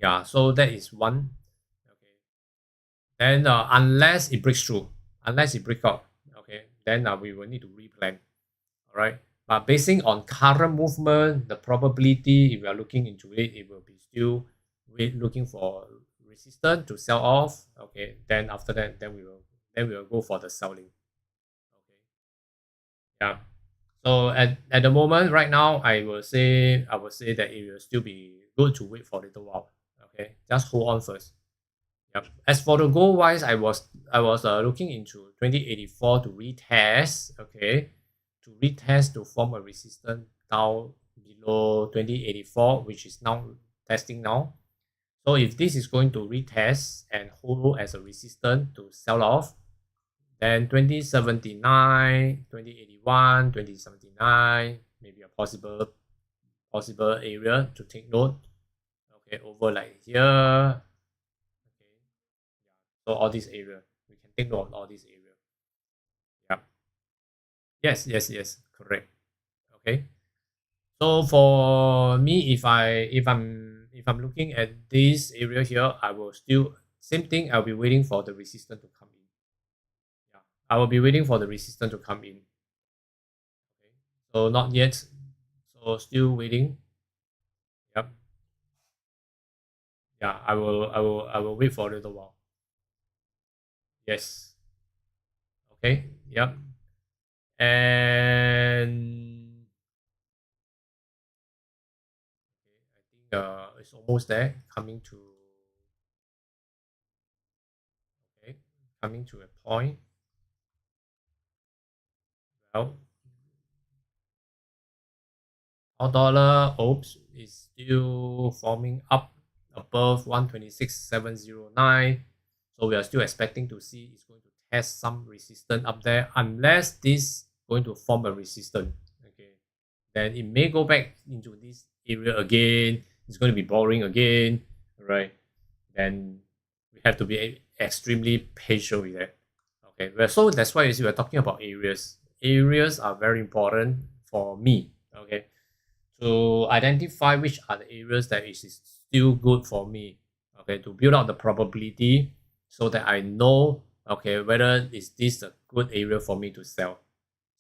yeah. So that is one. Okay, then unless it breaks through, unless it breaks out, okay, then we will need to replan. All right. But basing on current movement, the probability, if we are looking into it, it will be still looking for resistance to sell off. Okay, then after that, then we will go for the selling. Okay, yeah. So at the moment, right now, I would say that it will still be good to wait for a little while. Okay, just hold on first. Yep. As for the goal wise, I was looking into 2084 to retest. Okay, to retest to form a resistance down below 2084, which is now testing now. So if this is going to retest and hold as a resistance to sell off, then 2079, 2081, 2079 may be a possible area to take note. Okay, over like here. Okay, yeah. So all this area, we can take note of all this area. Yeah. Yes, yes, yes. Correct. Okay. So for me, if I'm looking at this area here, I will still same thing. I'll be waiting for the resistance to come in. Yeah, I will be waiting for the resistance to come in. Okay. So not yet. So still waiting. Yep. Yeah, I will wait for a little while. Yes. Okay. Yep. And I think it's almost there. Okay, coming to a point. Well, our dollar, oops, is still forming up above 126,709. So we are still expecting to see it's going to test some resistance up there unless this going to form a resistance. Okay. Then it may go back into this area again. It's going to be boring again. Right. Then we have to be extremely patient with that. Okay. Well, so that's why you see we're talking about areas. Areas are very important for me. Okay, to identify which are the areas that is still good for me. Okay, to build out the probability so that I know, okay, whether is this a good area for me to sell.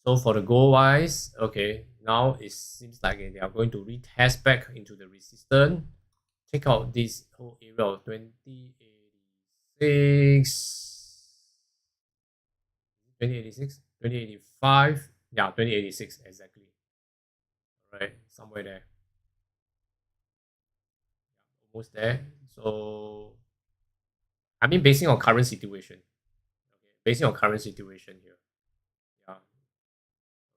So for the gold wise, okay, now it seems like they are going to retest back into the resistance. Take out this whole area of 2086, 2086, 2085. Yeah, 2086 exactly. Right, somewhere there. Almost there. So I mean, basing on current situation. Okay, basing on current situation here. Yeah.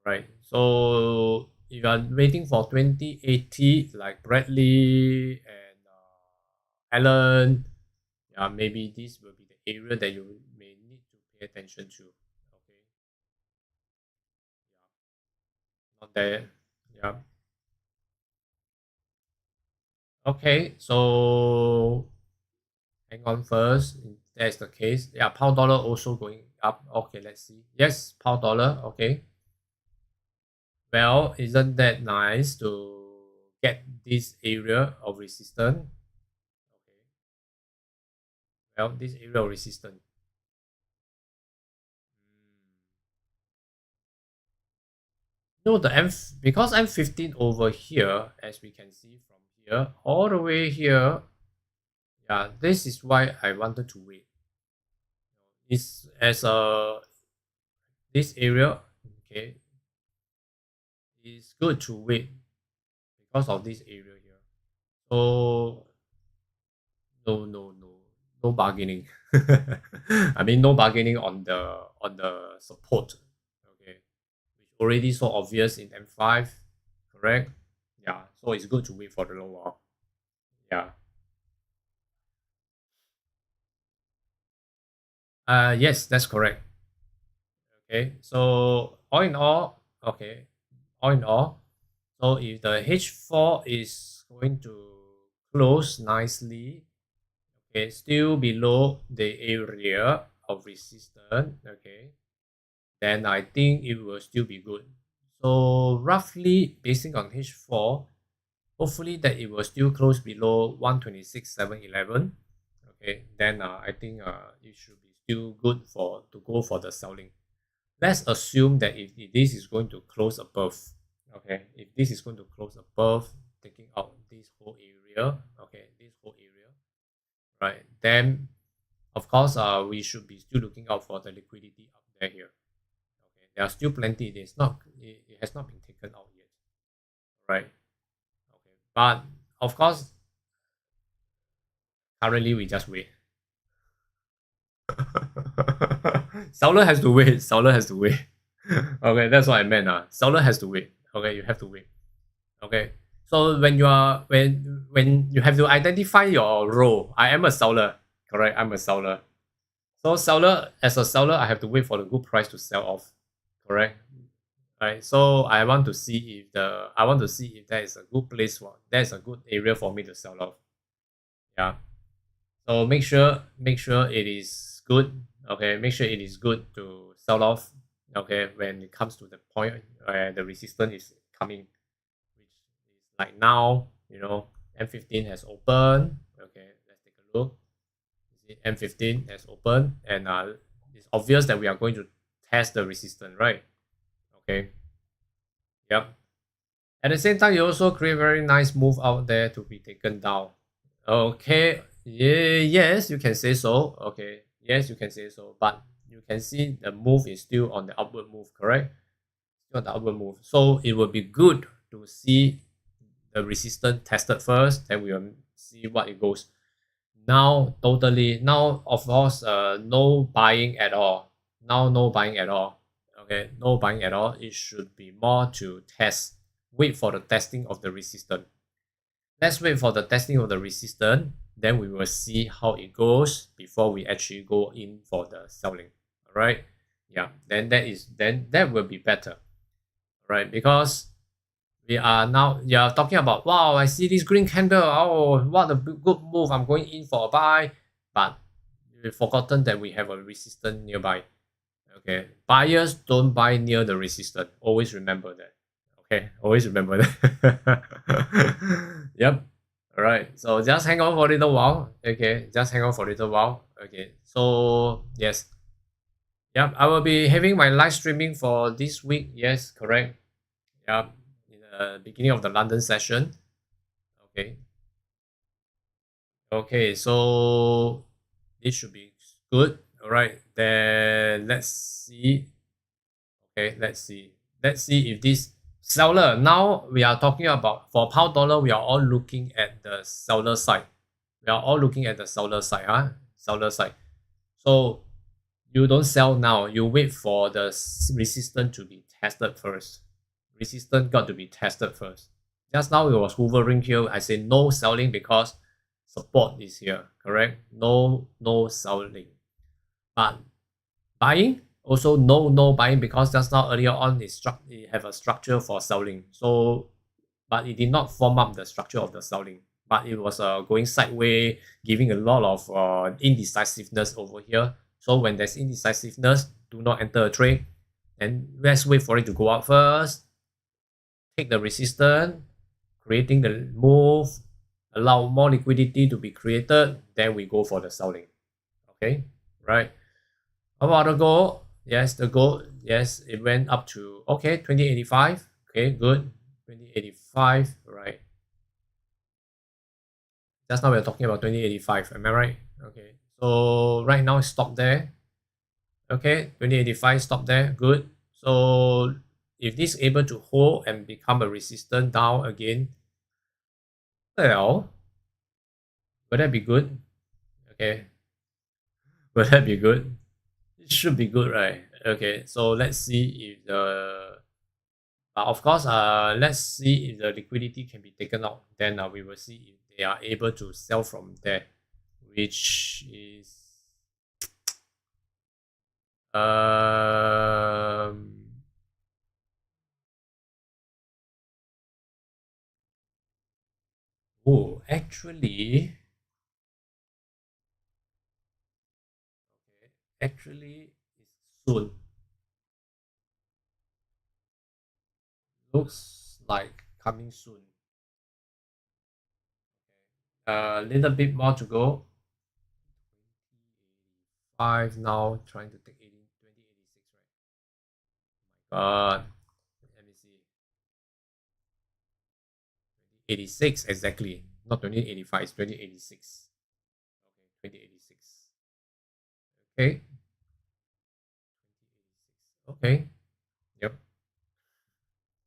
Right. So if you are waiting for 2080, like Bradley and Alan, yeah, maybe this will be the area that you may need to pay attention to. Okay. Yeah. Not there. Yeah. Okay. So hang on first. If that's the case. Yeah, pound dollar also going up. Okay, let's see. Yes, pound dollar. Okay. Well, isn't that nice to get this area of resistance? Okay. Well, this area of resistance. No, because I'm 15 over here, as we can see from here, all the way here. Yeah, this is why I wanted to wait. It's as a this area, okay, it's good to wait because of this area here. So no bargaining. I mean no bargaining on the support. Okay. Which already so obvious in M5, correct? Yeah. So it's good to wait for the long while. Yeah. Yes, that's correct. Okay. So all in all, okay. All in all, so if the H4 is going to close nicely, okay, still below the area of resistance, okay, then I think it will still be good. So roughly basing on H4, hopefully that it will still close below 126,711. Okay, then I think it should be still good to go for the selling. Let's assume that if this is going to close above, okay, if this is going to close above, taking out this whole area, okay, this whole area, right, then of course we should be still looking out for the liquidity up there here. Okay, there are still plenty. It has not been taken out yet, right? Okay, but of course, currently we just wait. Seller has to wait. Seller has to wait. Okay, that's what I meant. Seller has to wait. Okay, you have to wait. Okay. So when you have to identify your role. I am a seller. Correct. I'm a seller. So as a seller, I have to wait for the good price to sell off. Correct. Right. So I want to see if there is a good place there's a good area for me to sell off. Yeah. So make sure it is good. Okay, make sure it is good to sell off. Okay, when it comes to the point where the resistance is coming, which is like now, M15 has opened. Okay, let's take a look. You see M15 has opened, and it's obvious that we are going to test the resistance, right? Okay. Yep. At the same time, you also create very nice move out there to be taken down. Okay. Yeah, yes, you can say so. Okay. Yes, you can say so. But you can see the move is still on the upward move, correct? Still on the upward move. So it will be good to see the resistance tested first, then we will see what it goes. Now, totally. Now, of course, no buying at all. Now, no buying at all. Okay, no buying at all. It should be more to test. Wait for the testing of the resistance. Let's wait for the testing of the resistance. Then we will see how it goes before we actually go in for the selling. All right. Yeah. Then that will be better. Right? Because we are now, you're talking about, wow, I see this green candle. Oh, what a good move. I'm going in for a buy. But we've forgotten that we have a resistance nearby. Okay. Buyers don't buy near the resistance. Always remember that. Okay. Always remember that. Yep. All right. So just hang on for a little while. Okay. Just hang on for a little while. Okay. So, yes. Yep. I will be having my live streaming for this week. Yes, correct. Yep. In the beginning of the London session. Okay. Okay, so this should be good. All right, then let's see. Okay, let's see. Let's see if this seller. Now we are talking about for pound dollar. We are all looking at the seller side. We are all looking at the seller side, huh? Seller side. So you don't sell now. You wait for the resistance to be tested first. Resistance got to be tested first. Just now it was hovering here. I say no selling because support is here. Correct? No selling. But buying also no buying because just now earlier on it have a structure for selling. So, but it did not form up the structure of the selling. But it was going sideways, giving a lot of indecisiveness over here. So when there's indecisiveness, do not enter a trade. And let's wait for it to go up first. Take the resistance, creating the move, allow more liquidity to be created. Then we go for the selling. Okay, right? How about the gold? Yes, the gold. Yes, it went up to 2085. Okay, good. 2085, right? Just now we are talking about 2085. Am I right? Okay. So right now stop there. Okay, 2085 stop there. Good. So if this able to hold and become a resistance down again, well, will that be good? Okay. Will that be good? It should be good, right? Okay. So let's see if the of course, let's see if the liquidity can be taken out. Then we will see if they are able to sell from there, which is oh, actually, it's soon. Looks like coming soon. A little bit more to go. 5 now, trying to take 18, 2086, right? Let me see. 86 exactly. Not 2085, it's 2086. Okay, 2086. Okay. Okay. Yep.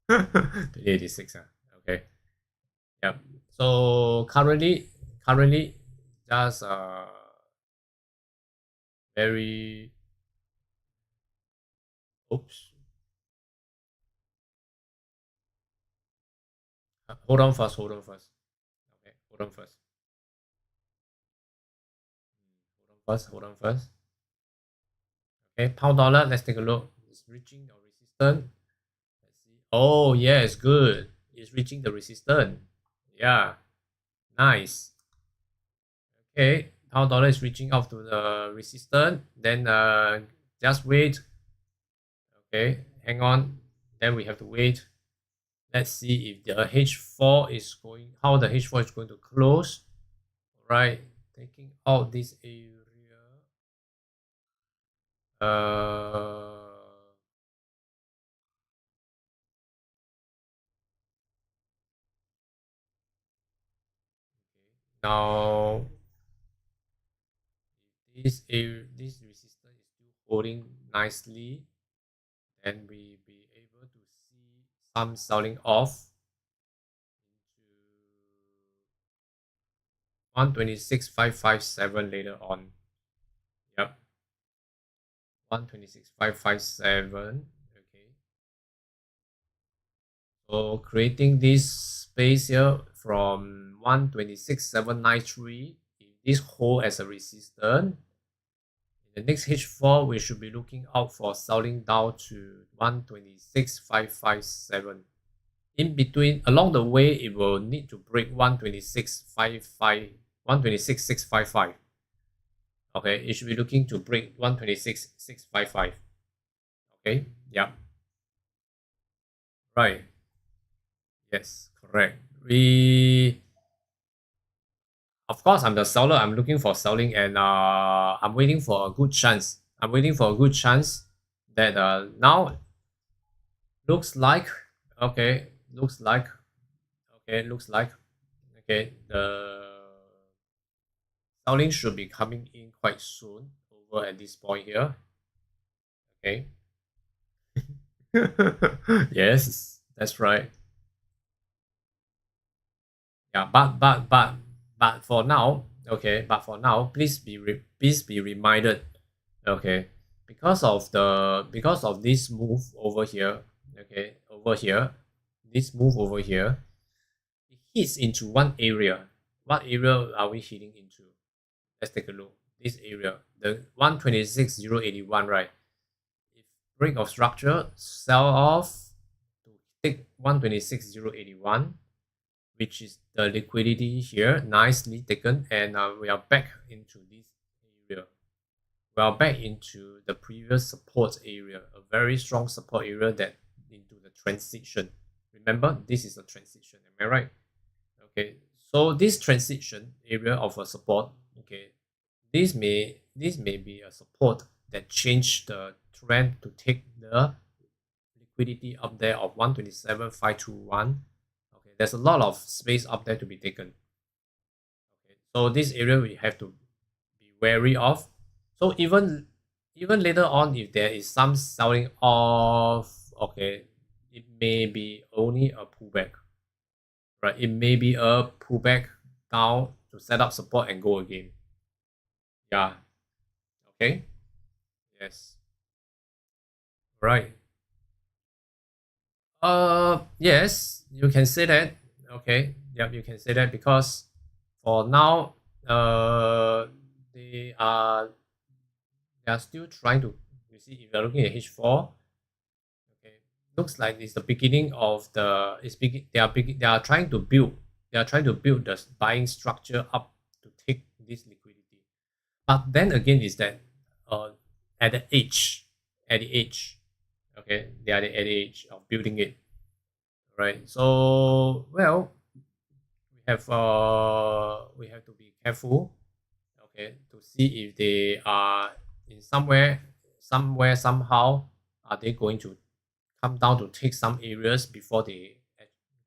2086. Okay. Yep. So currently just very oops. Hold on first, hold on first. Okay, hold on first. Hold on first. Okay, pound dollar, let's take a look. It's reaching the resistance. Let's see. Oh yeah, it's good. It's reaching the resistance. Yeah. Nice. Okay, our dollar is reaching out to the resistance. Then just wait. Okay, hang on. Then we have to wait. Let's see if the H4 is going, how the H4 is going to close. Right, taking out this area. Now this resistance is still holding nicely, and we be able to see some selling off into 126,557 later on. Yep, 126,557. Okay, so creating this space here from 126,793. If this hold as a resistance, in the next H4 we should be looking out for selling down to 126,557. In between, along the way, it will need to break 126.55, 126.655. Okay, it should be looking to break 126.655. Okay, yeah. Right. Yes, correct. Of course, I'm the seller. I'm looking for selling, and I'm waiting for a good chance. I'm waiting for a good chance that now looks like, okay, looks like, okay, looks like, okay, the selling should be coming in quite soon over at this point here. Okay. Yes, that's right. Yeah, but for now, okay, but for now, please be reminded, okay, because of this move over here, okay, over here, this move over here, it hits into one area. What area are we hitting into? Let's take a look. This area, the 126,081, right? If break of structure, sell off to take 126,081, which is the liquidity here, nicely taken, and we are back into this area. We are back into the previous support area, a very strong support area that into the transition. Remember, this is a transition. Am I right? Okay, so this transition area of a support, okay, this may be a support that changed the trend to take the liquidity up there of 127,521. Okay, there's a lot of space up there to be taken. Okay, so this area we have to be wary of. So even later on, if there is some selling off, okay, it may be only a pullback, right? It may be a pullback down to set up support and go again. Yeah. Okay. Yes. Right. Yes, you can say that. Okay. Yep, you can say that because for now, they are still trying to. You see, if you're looking at H4, okay, looks like it's the beginning of the. They are trying to build. They are trying to build the buying structure up to take this liquidity. But then again, is that at the edge, okay, they are at the edge of building it, right? So well, we have to be careful, okay, to see if they are in somehow are they going to come down to take some areas before they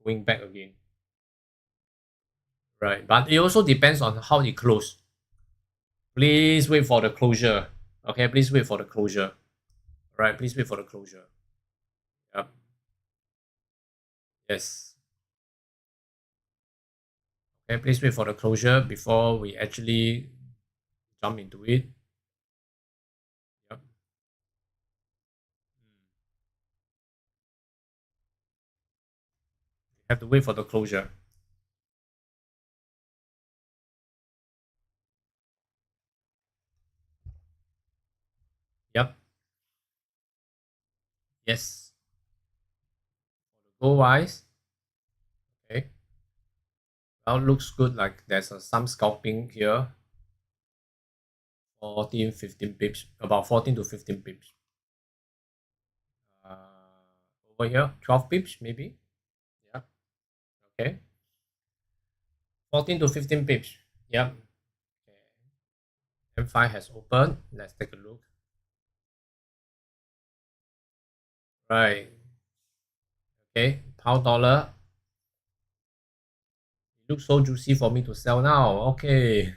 going back again, right? But it also depends on how it close. Please wait for the closure. Okay, please wait for the closure. Right, please wait for the closure. Yep. Yes. Okay, please wait for the closure before we actually jump into it. Yep. You have to wait for the closure. Yep. Yes. Go wise. Okay. Well, looks good. Like there's some scalping here. 14, 15 pips, about 14 to 15 pips. Over here, 12 pips maybe. Yeah. Okay. 14 to 15 pips. Yep. Okay. M5 has opened. Let's take a look. Right. Okay. Pound dollar. It looks so juicy for me to sell now. Okay.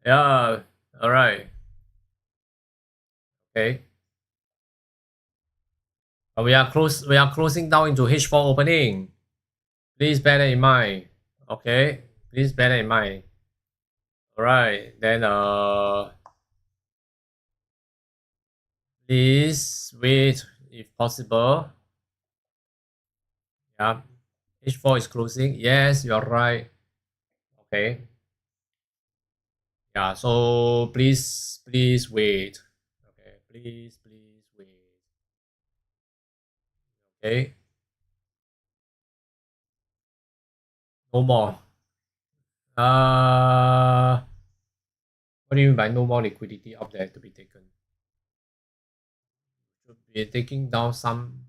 Yeah. All right. Okay. We are close. We are closing down into H4 opening. Please bear that in mind. Okay. Please bear that in mind. All right. Then please wait if possible. Yeah. H4 is closing. Yes, you're right. Okay. Yeah. So please wait. Okay. Please wait. Okay. No more. What do you mean by no more liquidity up there to be taken? Should be taking down some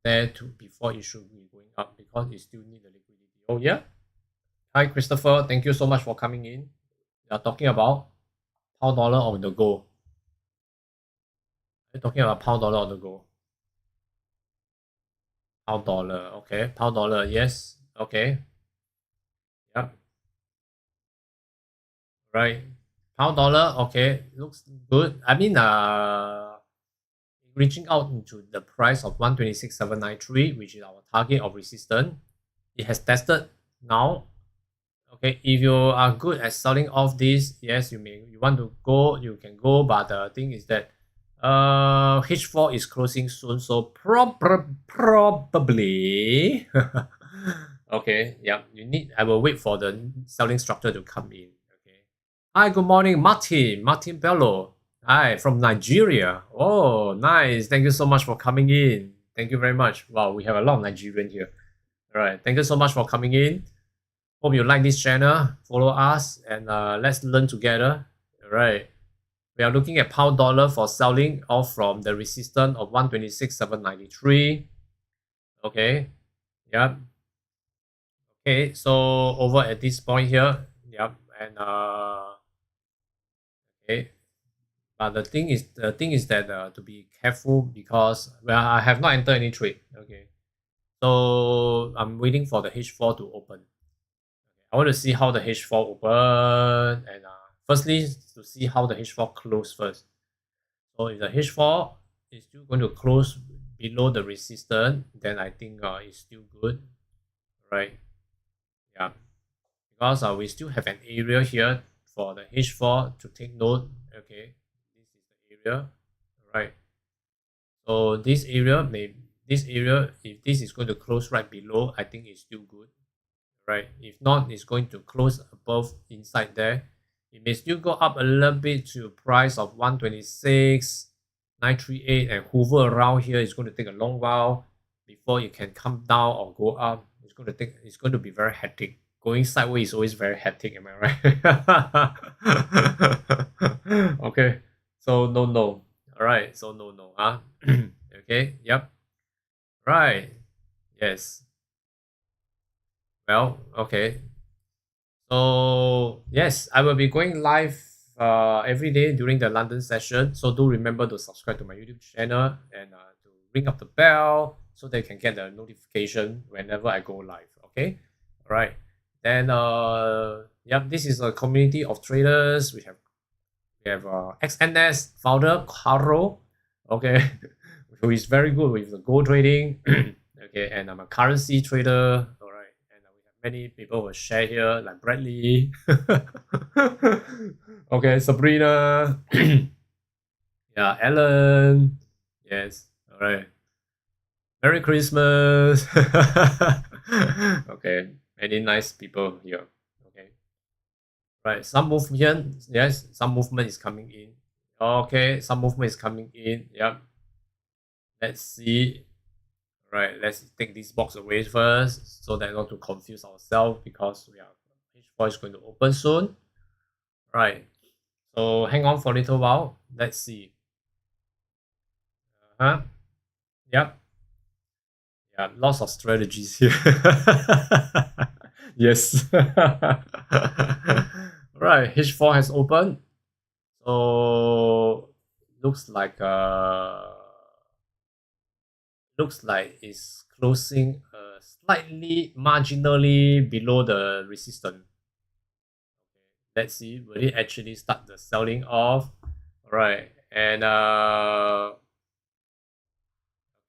there to before it should be going up because it still need the liquidity. Oh yeah. Hi Christopher, thank you so much for coming in. We are talking about pound dollar on the go. We're talking about pound dollar on the go. Pound dollar, okay. Pound dollar, yes. Okay. Yep. Right. Pound dollar, okay. Looks good. I mean, reaching out into the price of 126,793, which is our target of resistance. It has tested now. Okay, if you are good at selling off this, yes, you want to go, you can go, but the thing is that H4 is closing soon, so probably okay, yeah, I will wait for the selling structure to come in. Okay. Hi, good morning, Martin Bello. Hi, from Nigeria. Oh, nice. Thank you so much for coming in. Thank you very much. Wow, we have a lot of Nigerian here. All right, thank you so much for coming in. Hope you like this channel. Follow us and let's learn together. All right. We are looking at pound dollar for selling off from the resistance of 126,793. Okay. Yep. Okay. So over at this point here. Yep. And okay. But the thing is that to be careful because I have not entered any trade. Okay. So I'm waiting for the H4 to open. I want to see how the H4 open and firstly to see how the H4 close first. So if the H4 is still going to close below the resistance, then I think it's still good, right? Yeah, because we still have an area here for the H4 to take note. Okay, this is the area, right? So this area if this is going to close right below, I think it's still good. Right? If not, it's going to close above inside there. It may still go up a little bit to price of 126,938 and hover around here. It's going to take a long while before it can come down or go up. It's going to be very hectic. Going sideways is always very hectic, am I right? Okay. So no. All right. So no. Okay. Yep. Right. Yes. Well, okay. So yes, I will be going live every day during the London session. So do remember to subscribe to my YouTube channel and to ring up the bell so they can get the notification whenever I go live. Okay, all right. Then yep, this is a community of traders. We have XNS founder Caro. Okay, who is very good with the gold trading. Okay, and I'm a currency trader. Many people will share here, like Bradley. Okay, Sabrina. Yeah, Ellen. Yes, all right. Merry Christmas. Okay, many nice people here. Okay, right. Some movement, yes, some movement is coming in. Okay, some movement is coming in. Yep. Let's see. Right, let's take this box away first so that not to confuse ourselves because we are H4 is going to open soon. Right. So hang on for a little while. Let's see. Yep. Yeah, lots of strategies here. Yes. Right, H4 has opened. So looks like it's closing slightly marginally below the resistance. Let's see, will it actually start the selling off? All right, and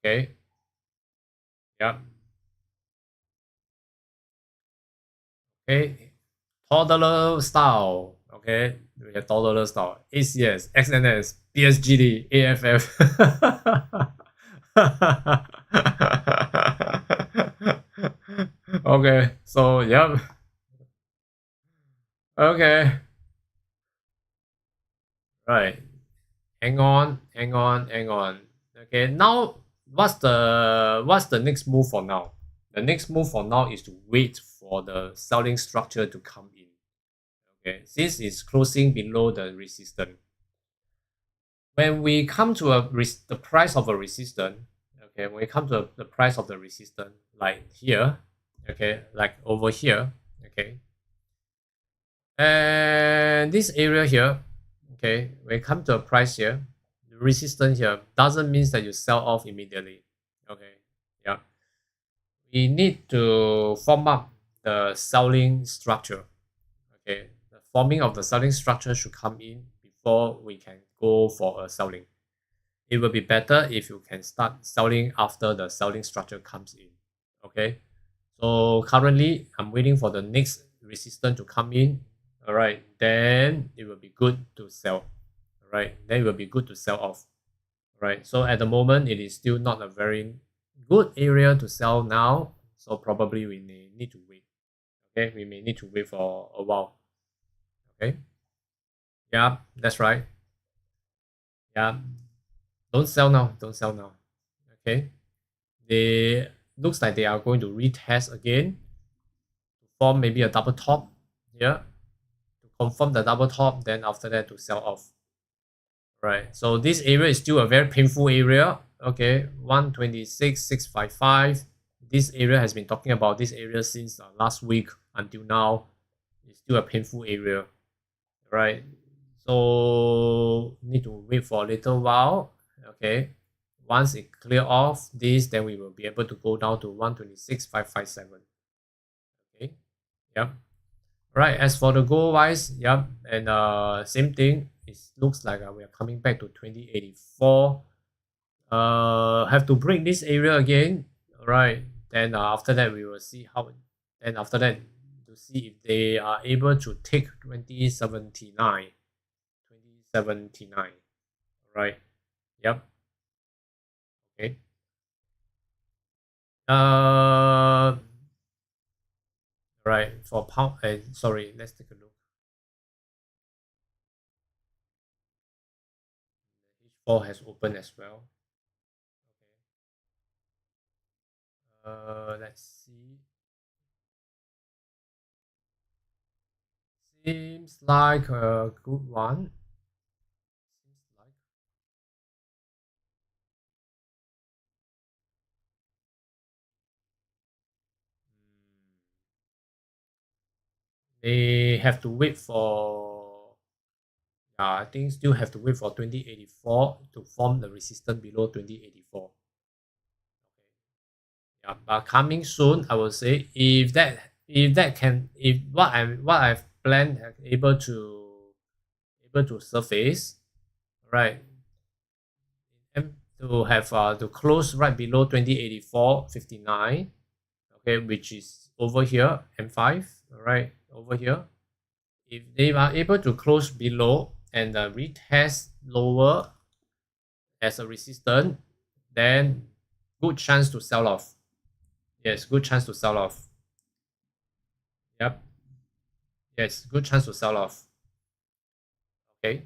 okay, yeah, okay, toddler style, okay, we have toddler style, ACS, XNS, BSGD, AFF. Okay, so yep, okay, right. Hang on, hang on, hang on. Okay, now what's the next move for now? The next move for now is to wait for the selling structure to come in. Okay, since it's closing below the resistance. When we come to the price of a resistance, okay, when we come to the price of the resistance, like here, okay, like over here, okay, and this area here, okay, when we come to a price here, the resistance here doesn't mean that you sell off immediately. Okay, yeah. We need to form up the selling structure. Okay, the forming of the selling structure should come in before we can go for a selling. It will be better if you can start selling after the selling structure comes in. Okay, so currently I'm waiting for the next resistance to come in. All right, then it will be good to sell. All right, then it will be good to sell off. All right, so at the moment it is still not a very good area to sell now, so probably we may need to wait. Okay, we may need to wait for a while. Okay, yeah, that's right. Yeah, don't sell now, don't sell now. Okay, they looks like they are going to retest again to form maybe a double top here to confirm the double top, then after that to sell off. Right, so this area is still a very painful area. Okay, 126,655. This area has been talking about this area since last week until now. It's still a painful area. Right, so need to wait for a little while. Okay, once it clear off this, then we will be able to go down to 126,557. Okay, yep. Right, as for the goal wise, yep, and same thing. It looks like we are coming back to 2084. Have to break this area again. Right, then after that we will see how. Then after that to see if they are able to take 2079. 2079. Right. Yep. Okay. Right, for pound. Sorry. Let's take a look. H4 has opened as well. Okay. Let's see. Seems like a good one. Seems like. They have to wait for. I think still have to wait for 2084 to form the resistance below 2084. Yeah, but coming soon, I will say if what I've planned able to surface, right, and to have to close right below 2084.59, okay, which is over here M5, right, over here. If they are able to close below and retest lower as a resistance, then good chance to sell off. Yes, good chance to sell off. Yep. Yes, good chance to sell off. Okay.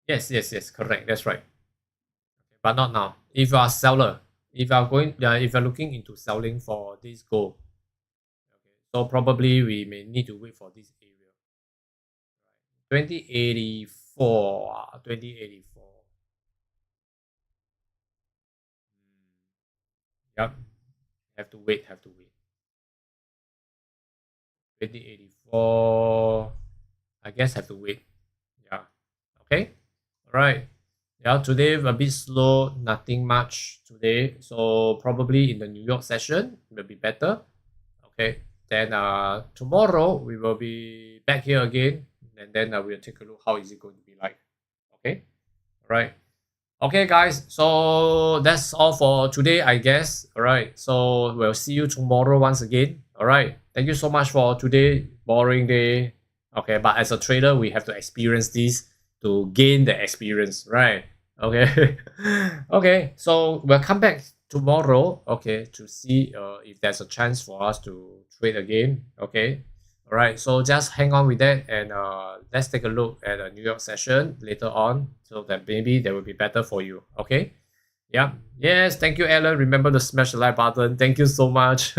Yes, correct. That's right. Okay, but not now. If you are seller, if you're looking into selling for this gold, okay, so probably we may need to wait for this area. 2084. 2084. Yep. Have to wait. 2084. I guess have to wait. Yeah. Okay. All right. Yeah, today a bit slow, nothing much today. So probably in the New York session will be better. Okay. Then tomorrow we will be back here again, and then we'll take a look how is it going to be like. Okay. All right. Okay, guys. So that's all for today, I guess. All right. So we'll see you tomorrow once again. All right. Thank you so much for today. Boring day. Okay, but as a trader, we have to experience this to gain the experience, right? Okay. Okay. So we'll come back tomorrow. Okay, to see if there's a chance for us to trade again. Okay. All right, so just hang on with that, and let's take a look at a New York session later on, so that maybe that will be better for you. Okay. Yeah. Yes. Thank you, Alan. Remember to smash the like button. Thank you so much.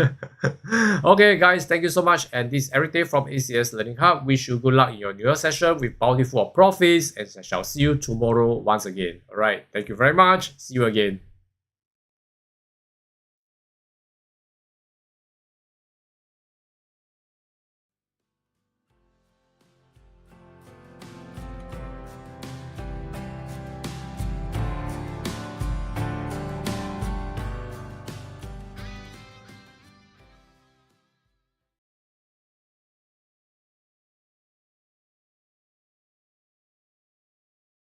Okay, guys. Thank you so much. And this is everything from ACS Learning Hub. Wish you good luck in your New York session with bountiful profits, and I shall see you tomorrow once again. All right. Thank you very much. See you again.